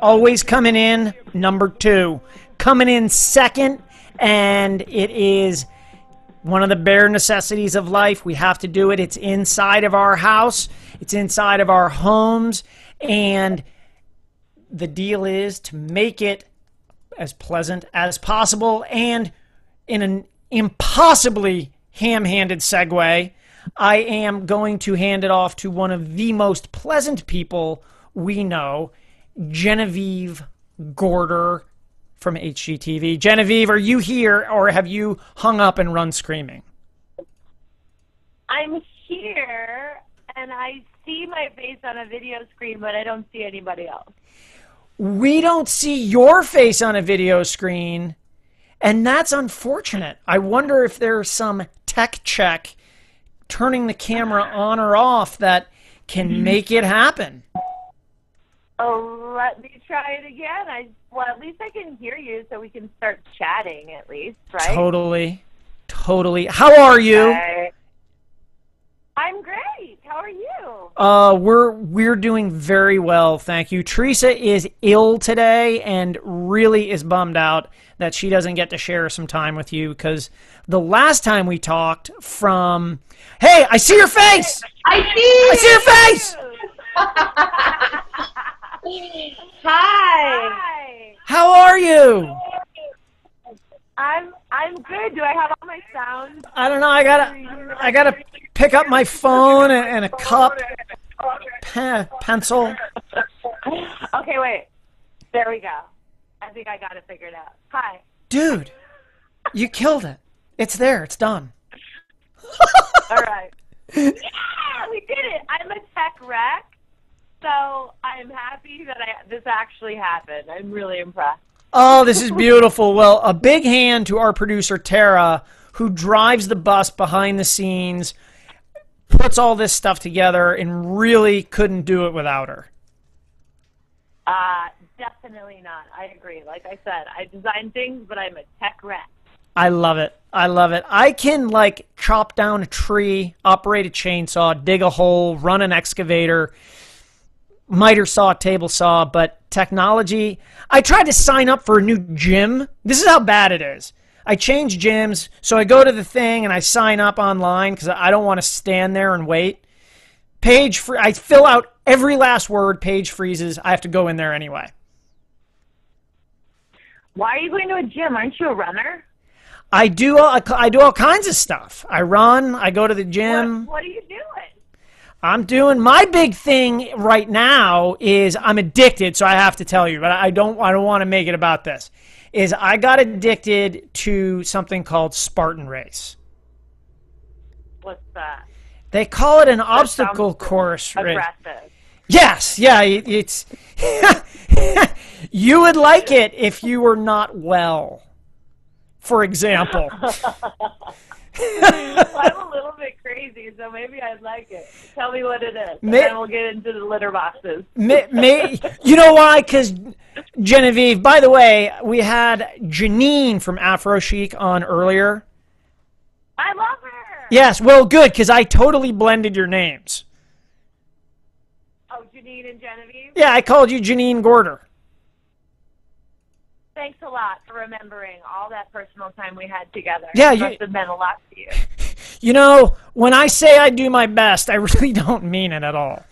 always coming in number 2. Coming in second, and it is one of the bare necessities of life. We have to do it. It's inside of our house. It's inside of our homes, and the deal is to make it as pleasant as possible, and in an impossibly ham-handed segue, I am going to hand it off to one of the most pleasant people we know, Genevieve Gorder from HGTV. Genevieve, are you here, or have you hung up and run screaming? I'm here, and I see my face on a video screen, but I don't see anybody else. We don't see your face on a video screen, and that's unfortunate. I wonder if there's some tech check turning the camera on or off that can make it happen. Oh, let me try it again. Well, at least I can hear you, so we can start chatting at least, right? Totally. How are you? Okay. I'm great. How are you? We're doing very well, thank you. Theresa is ill today and really is bummed out that she doesn't get to share some time with you, because the last time we talked from... Hey, I see your face! I see your face! Hi. How are you? I'm good. Do I have all my sounds? I don't know. I gotta pick up my phone and a cup, pencil. Okay, wait. There we go. I think I got it figured out. Hi. Dude, you killed it. It's there. It's done. All right. Yeah, we did it. I'm a tech wreck, so I'm happy that this actually happened. I'm really impressed. Oh, this is beautiful. Well, a big hand to our producer, Tara, who drives the bus behind the scenes, puts all this stuff together, and really couldn't do it without her. Definitely not. I agree. Like I said, I design things, but I'm a tech wreck. I love it. I can, like, chop down a tree, operate a chainsaw, dig a hole, run an excavator, miter saw, table saw, but technology... I tried to sign up for a new gym. This is how bad it is. I change gyms, so I go to the thing and I sign up online because I don't want to stand there and wait. I fill out every last word, page freezes. I have to go in there anyway. Why are you going to a gym? Aren't you a runner? I do all kinds of stuff. I run, I go to the gym. What are you doing? I'm doing my big thing right now is I'm addicted, so I have to tell you, but I don't want to make it about this. Is I got addicted to something called Spartan Race. What's that? They call it an obstacle course race. Aggressive. Yes, yeah, it's you would like it if you were not well, for example. Well, I'm a little bit crazy, so maybe I'd like it. Tell me what it is, and then we'll get into the litter boxes. You know why? Because Genevieve, by the way, we had Janine from Afro Chic on earlier. I love her. Yes, well, good, because I totally blended your names. Oh, Janine and Genevieve? Yeah, I called you Janine Gorder. Thanks a lot for remembering all that personal time we had together. Yeah, it must have meant a lot to you. You know, when I say I do my best, I really don't mean it at all.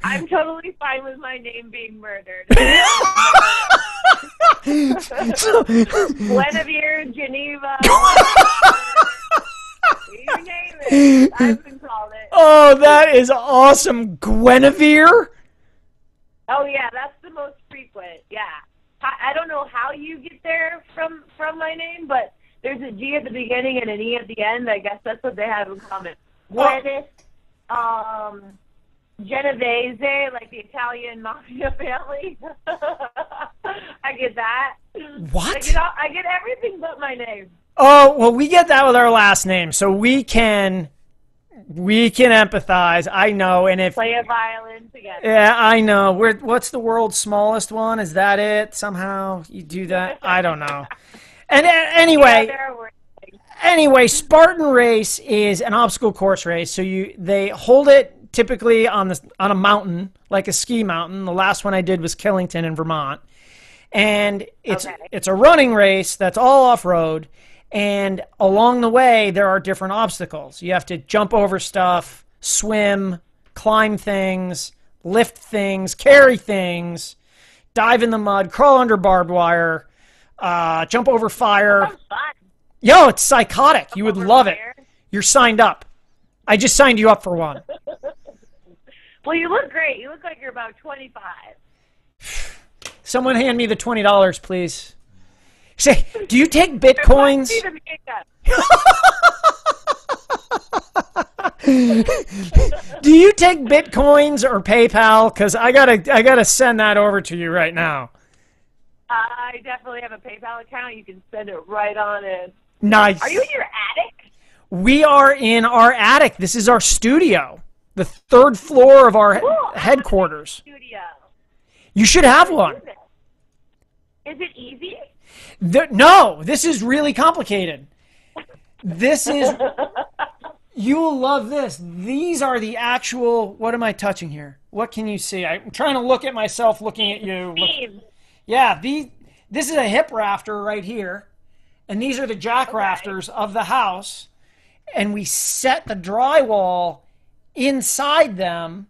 I'm totally fine with my name being murdered. Guinevere, Geneva, you name it. I've been called it. Oh, that is awesome. Guinevere? Oh, yeah, that's the most frequent, yeah. I don't know how you get there from my name, but there's a G at the beginning and an E at the end. I guess that's what they have in common. Gwyneth, Genovese, like the Italian mafia family. I get that. What? I get everything but my name. Oh, well, we get that with our last name, so we can empathize. I know, and if play a violin together. Yeah, I know. What's the world's smallest one? Is that it? Somehow you do that? I don't know. And anyway, Spartan Race is an obstacle course race. So they hold it typically on a mountain, like a ski mountain. The last one I did was Killington in Vermont, and it's a running race that's all off road. And along the way, there are different obstacles. You have to jump over stuff, swim, climb things, lift things, carry things, dive in the mud, crawl under barbed wire, jump over fire. Sounds fun. Yo, it's psychotic. You would love it. You're signed up. I just signed you up for one. Well, you look great. You look like you're about 25. Someone hand me the $20, please. Say, do you take Bitcoins? Do you take Bitcoins or PayPal? Because I gotta send that over to you right now. I definitely have a PayPal account. You can send it right on in. Nice. Are you in your attic? We are in our attic. This is our studio, the 3rd floor of our headquarters. Studio. You should have one. Is it easy? No, this is really complicated. This is, you will love this. These are the actual, what am I touching here? What can you see? I'm trying to look at myself looking at you. Yeah, this is a hip rafter right here. And these are the jack rafters of the house. And we set the drywall inside them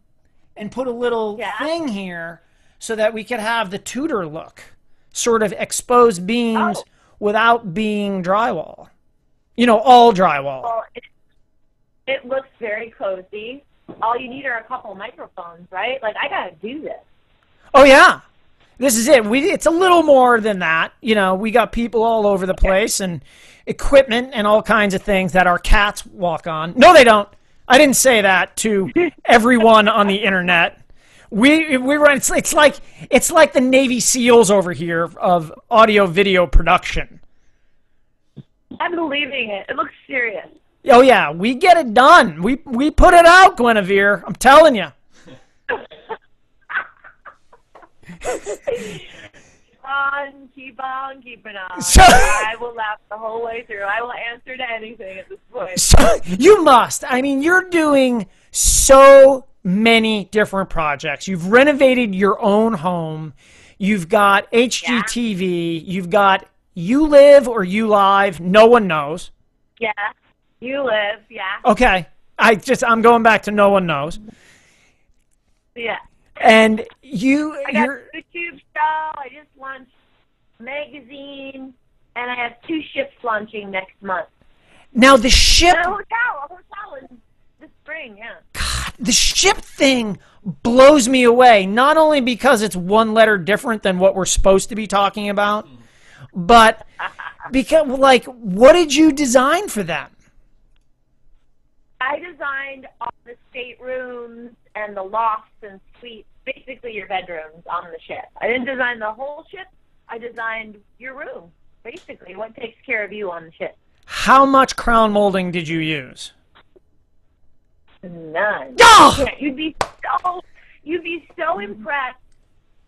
and put a little thing here so that we could have the Tudor look. Sort of exposed beams without being drywall. You know, all drywall. Well, it looks very cozy. All you need are a couple microphones, right? Like, I got to do this. Oh, yeah. This is it. It's a little more than that. You know, we got people all over the place and equipment and all kinds of things that our cats walk on. No, they don't. I didn't say that to everyone on the internet. We run. It's like the Navy SEALs over here of audio video production. I'm believing it. It looks serious. Oh yeah, we get it done. We put it out, Genevieve. I'm telling you. Keep on keeping on. I will laugh the whole way through. I will answer to anything at this point. So, you must. I mean, you're doing so many different projects. You've renovated your own home. You've got HGTV. You've got You Live or You Live. No one knows. Yeah. You Live. Yeah. Okay. I'm going back to no one knows. Yeah. And I got a YouTube show. I just launched a magazine, and I have 2 ships launching next month. Now the ship. And a hotel in the spring. Yeah. God, the ship thing blows me away. Not only because it's one letter different than what we're supposed to be talking about, but because, like, what did you design for them? I designed all the staterooms and the lofts and suites, basically your bedrooms on the ship. I didn't design the whole ship. I designed your room, basically, what takes care of you on the ship. How much crown molding did you use? None. Oh! You'd be so impressed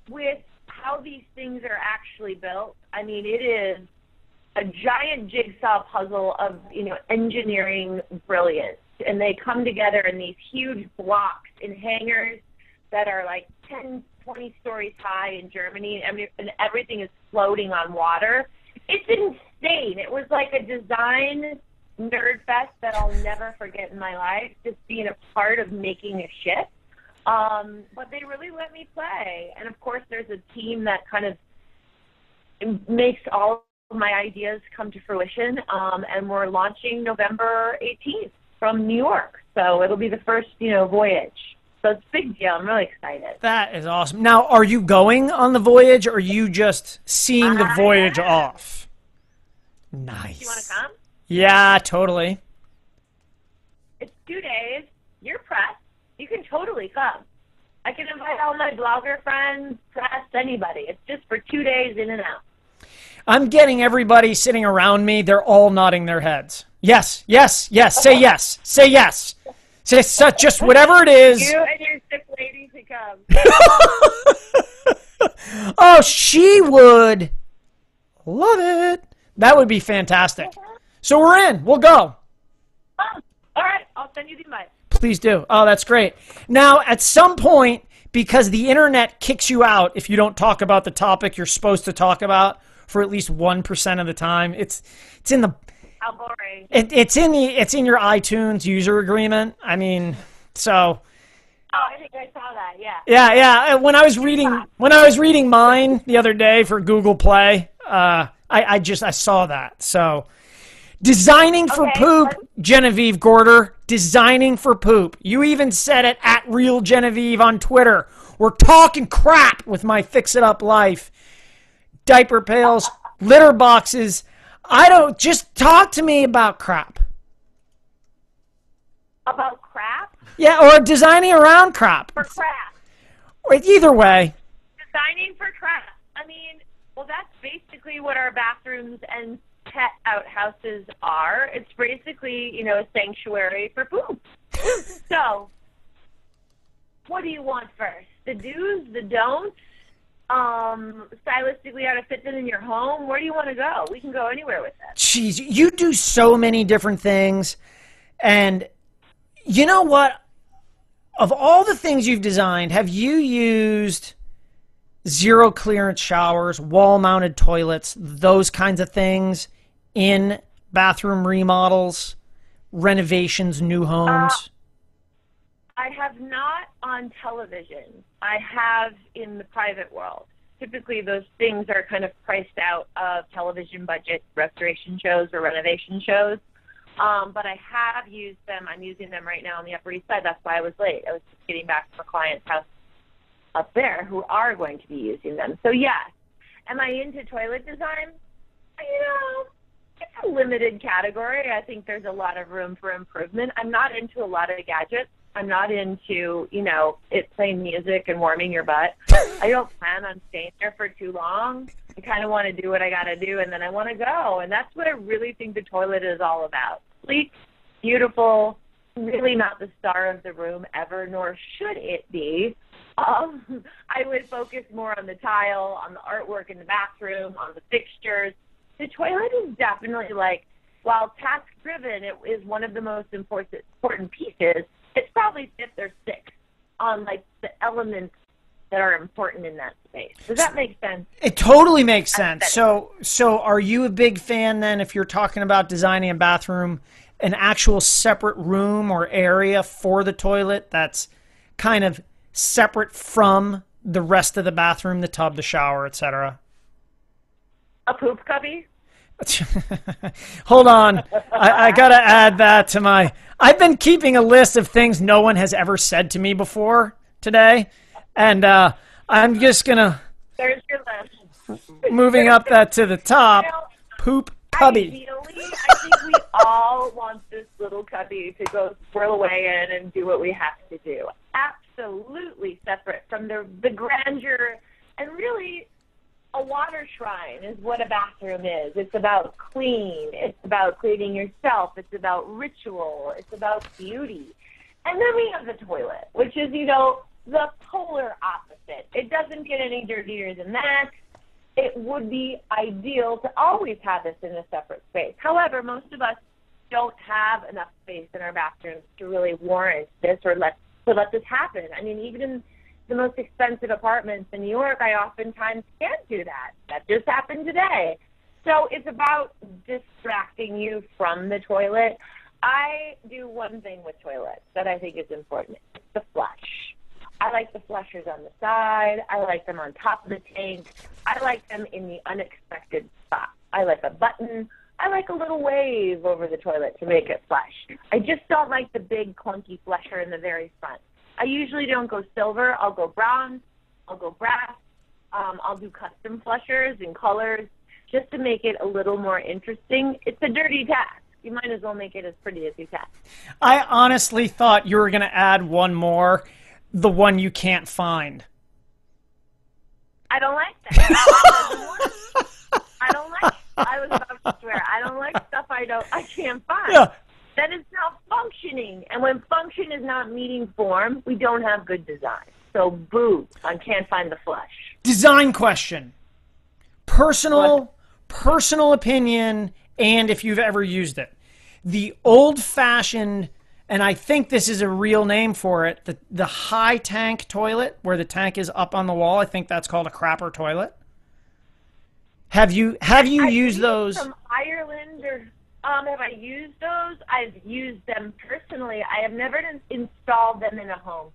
with how these things are actually built. I mean, it is a giant jigsaw puzzle of, engineering brilliance. And they come together in these huge blocks in hangars that are like 10, 20 stories high in Germany, and everything is floating on water. It's insane. It was like a design nerd fest that I'll never forget in my life, just being a part of making a ship. But they really let me play. And, of course, there's a team that kind of makes all of my ideas come to fruition, and we're launching November 18th. From New York, so it'll be the first, voyage. So it's a big deal. I'm really excited. That is awesome. Now, are you going on the voyage, or are you just seeing the voyage off? Nice. You want to come? Yeah, totally. It's 2 days. You're pressed. You can totally come. I can invite all my blogger friends, press, anybody. It's just for 2 days in and out. I'm getting everybody sitting around me. They're all nodding their heads. Yes, yes, yes. Say yes. Say yes. Say just whatever it is. You and your sick lady to come. Oh, she would love it. That would be fantastic. So we're in. We'll go. Oh, all right. I'll send you the invite. Please do. Oh, that's great. Now, at some point, because the internet kicks you out if you don't talk about the topic you're supposed to talk about for at least 1% of the time, it's in the... How boring. It's in your iTunes user agreement. I mean, so. Oh, I think I saw that. Yeah. Yeah. When I was reading mine the other day for Google Play, I saw that. So, Designing for Okay, poop, Genevieve Gorder. Designing for poop. You even said it at Real Genevieve on Twitter. We're talking crap with MyFixitUpLife. Diaper pails, litter boxes. Just talk to me about crap. About crap? Yeah, or designing around crap. For crap. Either way. Designing for crap. I mean, well, that's basically what our bathrooms and pet outhouses are. It's basically, you know, a sanctuary for poop. So, what do you want first? The do's, the don'ts? Stylistically how to fit them in your home? Where do you want to go? We can go anywhere with that. Jeez, you do so many different things. And you know what? Of all the things you've designed, have you used zero clearance showers, wall-mounted toilets, those kinds of things in bathroom remodels, renovations, new homes? I have not on television. I have in the private world. Typically, those things are kind of priced out of television budget restoration shows or renovation shows. But I have used them. I'm using them right now on the Upper East Side. That's why I was late. I was just getting back from a client's house up there who are going to be using them. So, yes. Am I into toilet design? You know, it's a limited category. I think there's a lot of room for improvement. I'm not into a lot of gadgets. I'm not into, you know, it playing music and warming your butt. I don't plan on staying there for too long. I kind of want to do what I got to do, and then I want to go. And that's what I really think the toilet is all about. Sleek, beautiful, really not the star of the room ever, nor should it be. I would focus more on the tile, on the artwork in the bathroom, on the fixtures. The toilet is definitely like, while task-driven, it is one of the most important pieces. It's probably fifth or sixth on like the elements that are important in that space. Does that make sense? It totally makes sense. So are you a big fan then, if you're talking about designing a bathroom, an actual separate room or area for the toilet that's kind of separate from the rest of the bathroom, the tub, the shower, etc.? A poop cubby? Hold on. I got to add that to my... I've been keeping a list of things no one has ever said to me before today. And I'm just going to... There's your list. Moving up that to the top. You know, poop cubby. Ideally, I think we all want this little cubby to go swirl away in and do what we have to do. Absolutely separate from the grandeur. And really, a water shrine is what a bathroom is. It's about clean. It's about cleaning yourself. It's about ritual. It's about beauty. And then we have the toilet, which is, you know, the polar opposite. It doesn't get any dirtier than that. It would be ideal to always have this in a separate space. However, most of us don't have enough space in our bathrooms to really warrant this or let this happen. I mean, even in the most expensive apartments in New York, I oftentimes can't do that. That just happened today. So it's about distracting you from the toilet. I do one thing with toilets that I think is important. It's the flush. I like the flushers on the side. I like them on top of the tank. I like them in the unexpected spot. I like a button. I like a little wave over the toilet to make it flush. I just don't like the big clunky flusher in the very front. I usually don't go silver. I'll go bronze. I'll go brass. I'll do custom flushers and colors just to make it a little more interesting. It's a dirty task. You might as well make it as pretty as you can. I honestly thought you were going to add one more, the one you can't find. I don't like that. I don't like. I was about to swear. I don't like stuff I can't find. Yeah. Then it's not functioning. And when function is not meeting form, we don't have good design. So boo, I can't find the flush. Design question. Personal opinion, and if you've ever used it. The old-fashioned, and I think this is a real name for it, the high tank toilet, where the tank is up on the wall. I think that's called a crapper toilet. Have you used those? From Ireland, or have I used those? I've used them personally. I have never installed them in a home.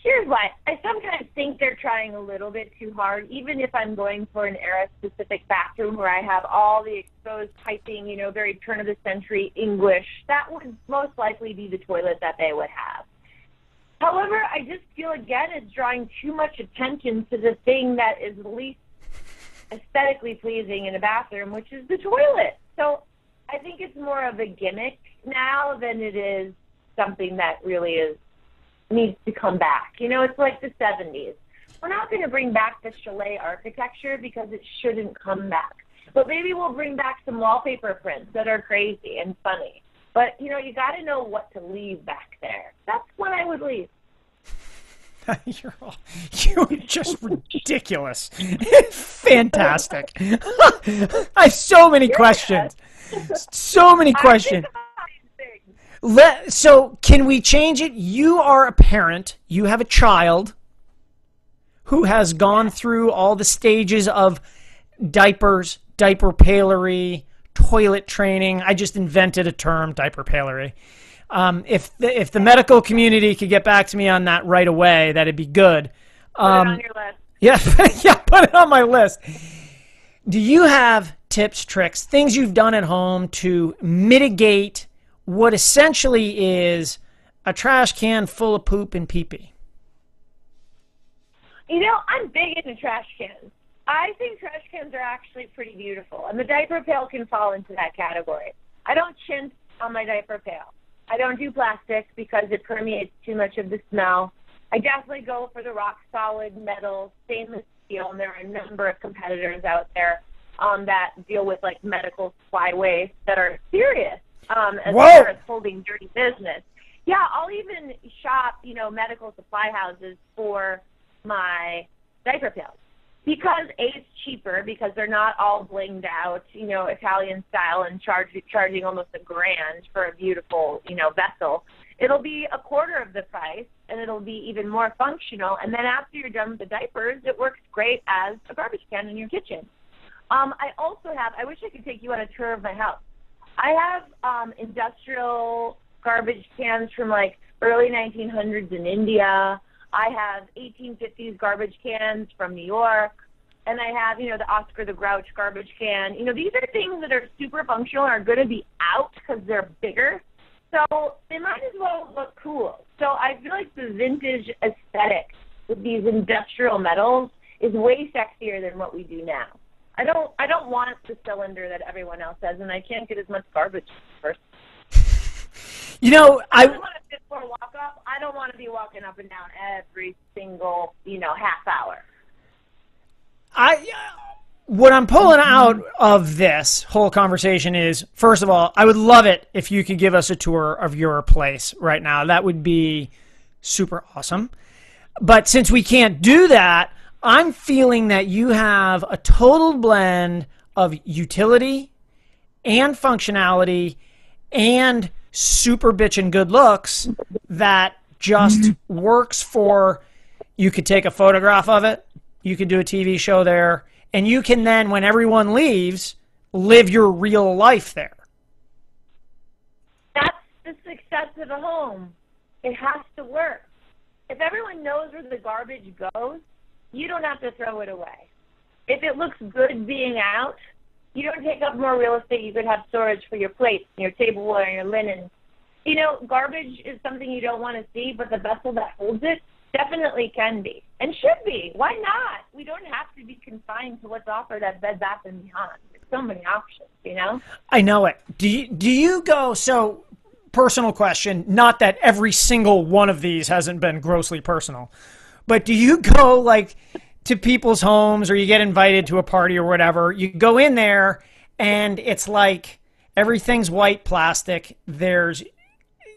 Here's why. I sometimes think they're trying a little bit too hard, even if I'm going for an era-specific bathroom where I have all the exposed piping, you know, very turn-of-the-century English. That would most likely be the toilet that they would have. However, I just feel, again, it's drawing too much attention to the thing that is least aesthetically pleasing in a bathroom, which is the toilet. So I think it's more of a gimmick now than it is something that really needs to come back. You know, it's like the 70s. We're not going to bring back the chalet architecture because it shouldn't come back. But maybe we'll bring back some wallpaper prints that are crazy and funny. But, you know, you got to know what to leave back there. That's what I would leave. You're just ridiculous. Fantastic. I have so many questions. So many questions. So can we change it? You are a parent. You have a child who has gone through all the stages of diapers, diaper pailery, toilet training. I just invented a term, diaper pailery. If the medical community could get back to me on that right away, that'd be good. Put it on your list. Yeah, put it on my list. Do you have tips, tricks, things you've done at home to mitigate what essentially is a trash can full of poop and pee-pee? You know, I'm big into trash cans. I think trash cans are actually pretty beautiful, and the diaper pail can fall into that category. I don't chintz on my diaper pail. I don't do plastic because it permeates too much of the smell. I definitely go for the rock-solid metal, stainless steel, and there are a number of competitors out there that deal with, like, medical supply waste that are serious as far as holding dirty business. Yeah, I'll even shop, you know, medical supply houses for my diaper pails. Because A, it's cheaper because they're not all blinged out, you know, Italian style and charging almost $1,000 for a beautiful, you know, vessel. It'll be a quarter of the price, and it'll be even more functional. And then after you're done with the diapers, it works great as a garbage can in your kitchen. I also have, I wish I could take you on a tour of my house. I have industrial garbage cans from like early 1900s in India. I have 1850s garbage cans from New York, and I have, you know, the Oscar the Grouch garbage can. You know, these are things that are super functional and are going to be out because they're bigger, so they might as well look cool. So I feel like the vintage aesthetic with these industrial metals is way sexier than what we do now. I don't want the cylinder that everyone else has, and I can't get as much garbage first. You know, I want a 5th floor walk up. I don't want to be walking up and down every single, you know, half hour. What I'm pulling out of this whole conversation is, first of all, I would love it if you could give us a tour of your place right now. That would be super awesome. But since we can't do that, I'm feeling that you have a total blend of utility and functionality and super bitchin' good looks that just works for, you could take a photograph of it, you could do a TV show there, and you can then, when everyone leaves, live your real life there. That's the success of a home. It has to work. If everyone knows where the garbage goes, you don't have to throw it away. If it looks good being out, you don't take up more real estate. You could have storage for your plates, your tableware, and your linen. You know, garbage is something you don't want to see, but the vessel that holds it definitely can be and should be. Why not? We don't have to be confined to what's offered at Bed Bath & Beyond. There's so many options, you know? I know it. Do you go, so personal question, not that every single one of these hasn't been grossly personal, but do you go like to people's homes or you get invited to a party or whatever, you go in there and it's like everything's white plastic.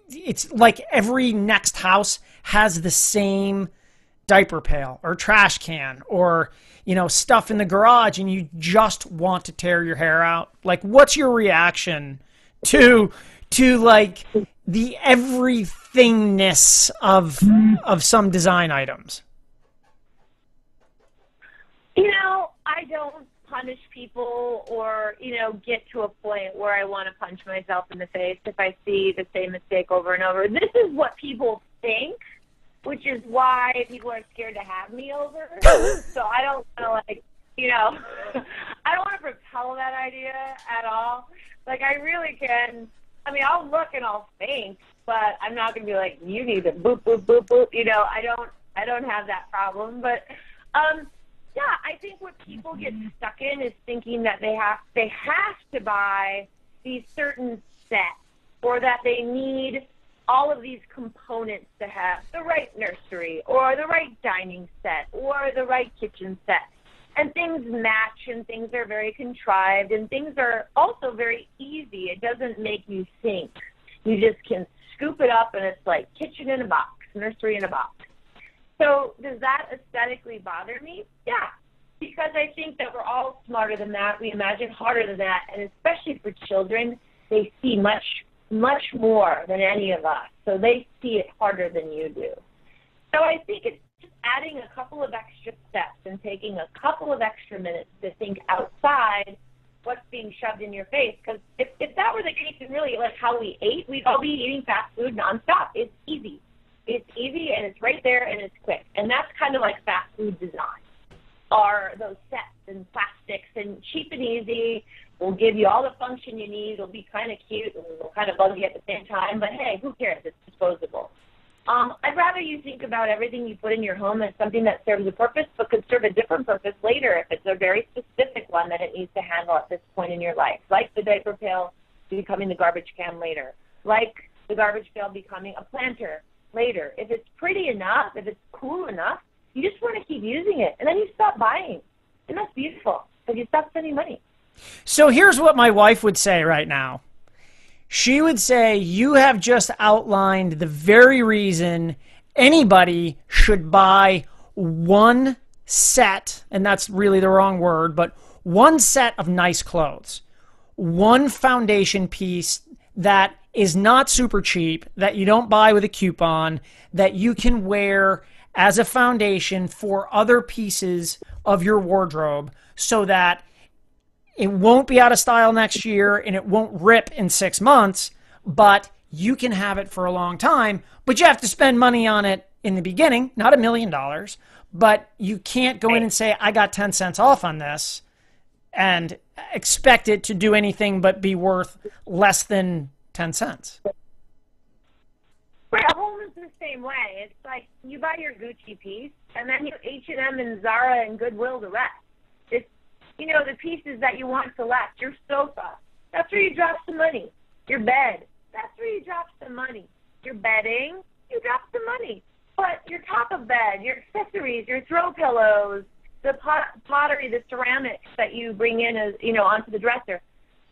It's like every next house has the same diaper pail or trash can or, you know, stuff in the garage and you just want to tear your hair out. Like, what's your reaction to like the everythingness of some design items? You know, I don't punish people or, you know, get to a point where I want to punch myself in the face if I see the same mistake over and over. This is what people think which is why people are scared to have me over. So I don't want to, I don't want to propel that idea at all. Like, I really can. I mean, I'll look and I'll think, but I'm not going to be like, you need to boop, boop, boop, boop. I don't have that problem. But, yeah, I think what people get stuck in is thinking that they have to buy these certain sets, or that they need all of these components to have the right nursery or the right dining set or the right kitchen set. And things match, and things are very contrived, and things are also very easy. It doesn't make you think. You just can scoop it up, and it's like kitchen in a box, nursery in a box. So does that aesthetically bother me? Yeah, because I think that we're all smarter than that. We imagine harder than that, and especially for children, they see much more than any of us. So they see it harder than you do. So I think it's just adding a couple of extra steps and taking a couple of extra minutes to think outside what's being shoved in your face. Because if that were the case, and really like how we ate, we'd all be eating fast food nonstop. It's easy. It's easy, and it's right there, and it's quick. And that's kind of like fast food design, are those sets and plastics, and cheap and easy. Will give you all the function you need. It'll be kind of cute, and it'll kind of bug you at the same time. But, hey, who cares? It's disposable. I'd rather you think about everything you put in your home as something that serves a purpose but could serve a different purpose later if it's a very specific one that it needs to handle at this point in your life, like the diaper pail becoming the garbage can later, like the garbage pail becoming a planter later. If it's pretty enough, if it's cool enough, you just want to keep using it, and then you stop buying. And that's beautiful, because you stop spending money. So here's what my wife would say right now. She would say, you have just outlined the very reason anybody should buy one set, and that's really the wrong word, but one set of nice clothes, one foundation piece that is not super cheap, that you don't buy with a coupon, that you can wear as a foundation for other pieces of your wardrobe, so that it won't be out of style next year and it won't rip in 6 months, but you can have it for a long time. But you have to spend money on it in the beginning, not $1 million, but you can't go in and say, I got 10 cents off on this and expect it to do anything but be worth less than 10 cents. Right, home is the same way. It's like you buy your Gucci piece, and then you H&M and Zara and Goodwill the rest. It's, the pieces that you want to last. Your sofa, that's where you drop some money. Your bed, that's where you drop some money. Your bedding, you drop some money. But your top of bed, your accessories, your throw pillows, the pottery, the ceramics that you bring in as, onto the dresser,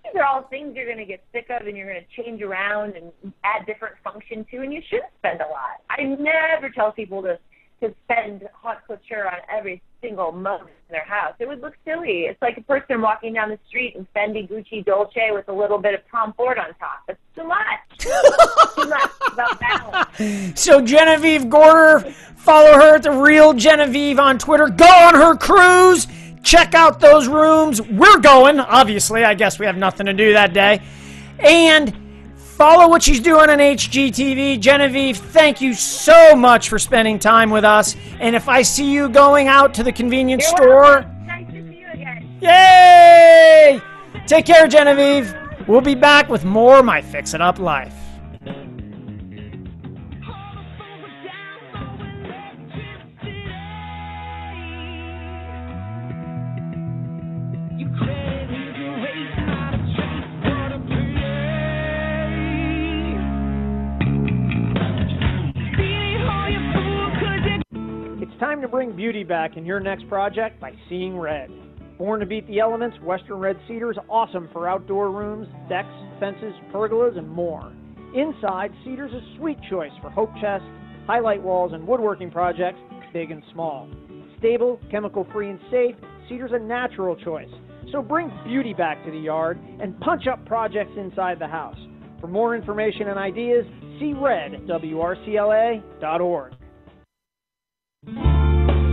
these are all things you're going to get sick of, and you're going to change around and add different function to, and you shouldn't spend a lot. I never tell people to spend haute couture on every single moment in their house. It would look silly. It's like a person walking down the street in Fendi, Gucci, Dolce with a little bit of Tom Ford on top. It's too much. Too much. It's about balance. So Genevieve Gorder, follow her at The Real Genevieve on Twitter. Go on her cruise. Check out those rooms. We're going, obviously. I guess we have nothing to do that day. And follow what she's doing on HGTV. Genevieve, thank you so much for spending time with us. And if I see you going out to the convenience store... Nice to see you again. Yay! Take care, Genevieve. We'll be back with more My Fix It Up Life. Time to bring beauty back in your next project by seeing red. Born to beat the elements, Western Red Cedar is awesome for outdoor rooms, decks, fences, pergolas, and more. Inside, cedar's a sweet choice for hope chests, highlight walls, and woodworking projects, big and small. Stable, chemical-free, and safe, cedar's a natural choice. So bring beauty back to the yard and punch up projects inside the house. For more information and ideas, see red at WRCLA.org.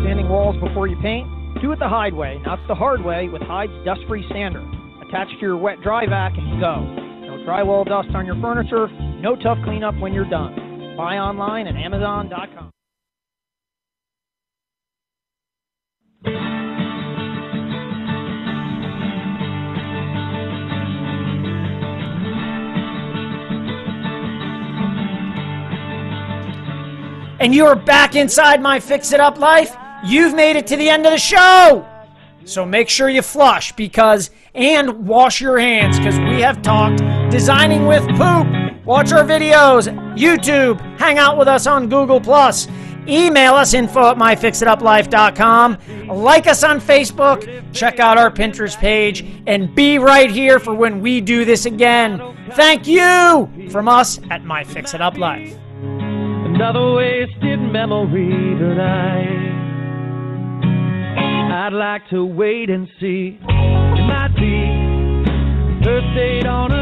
Sanding walls before you paint? Do it the Hyde way, not the hard way, with Hyde's dust-free sander. Attach to your wet-dry vac and go. No drywall dust on your furniture, no tough cleanup when you're done. Buy online at Amazon.com. and you are back inside My Fix It Up Life, you've made it to the end of the show. So make sure you flush and wash your hands, because we have talked designing with poop. Watch our videos, YouTube, hang out with us on Google+. Email us, info@myfixituplife.com. Like us on Facebook, check out our Pinterest page, and be right here for when we do this again. Thank you from us at My Fix It Up Life. Another wasted memory tonight. I'd like to wait and see. It might be first date on a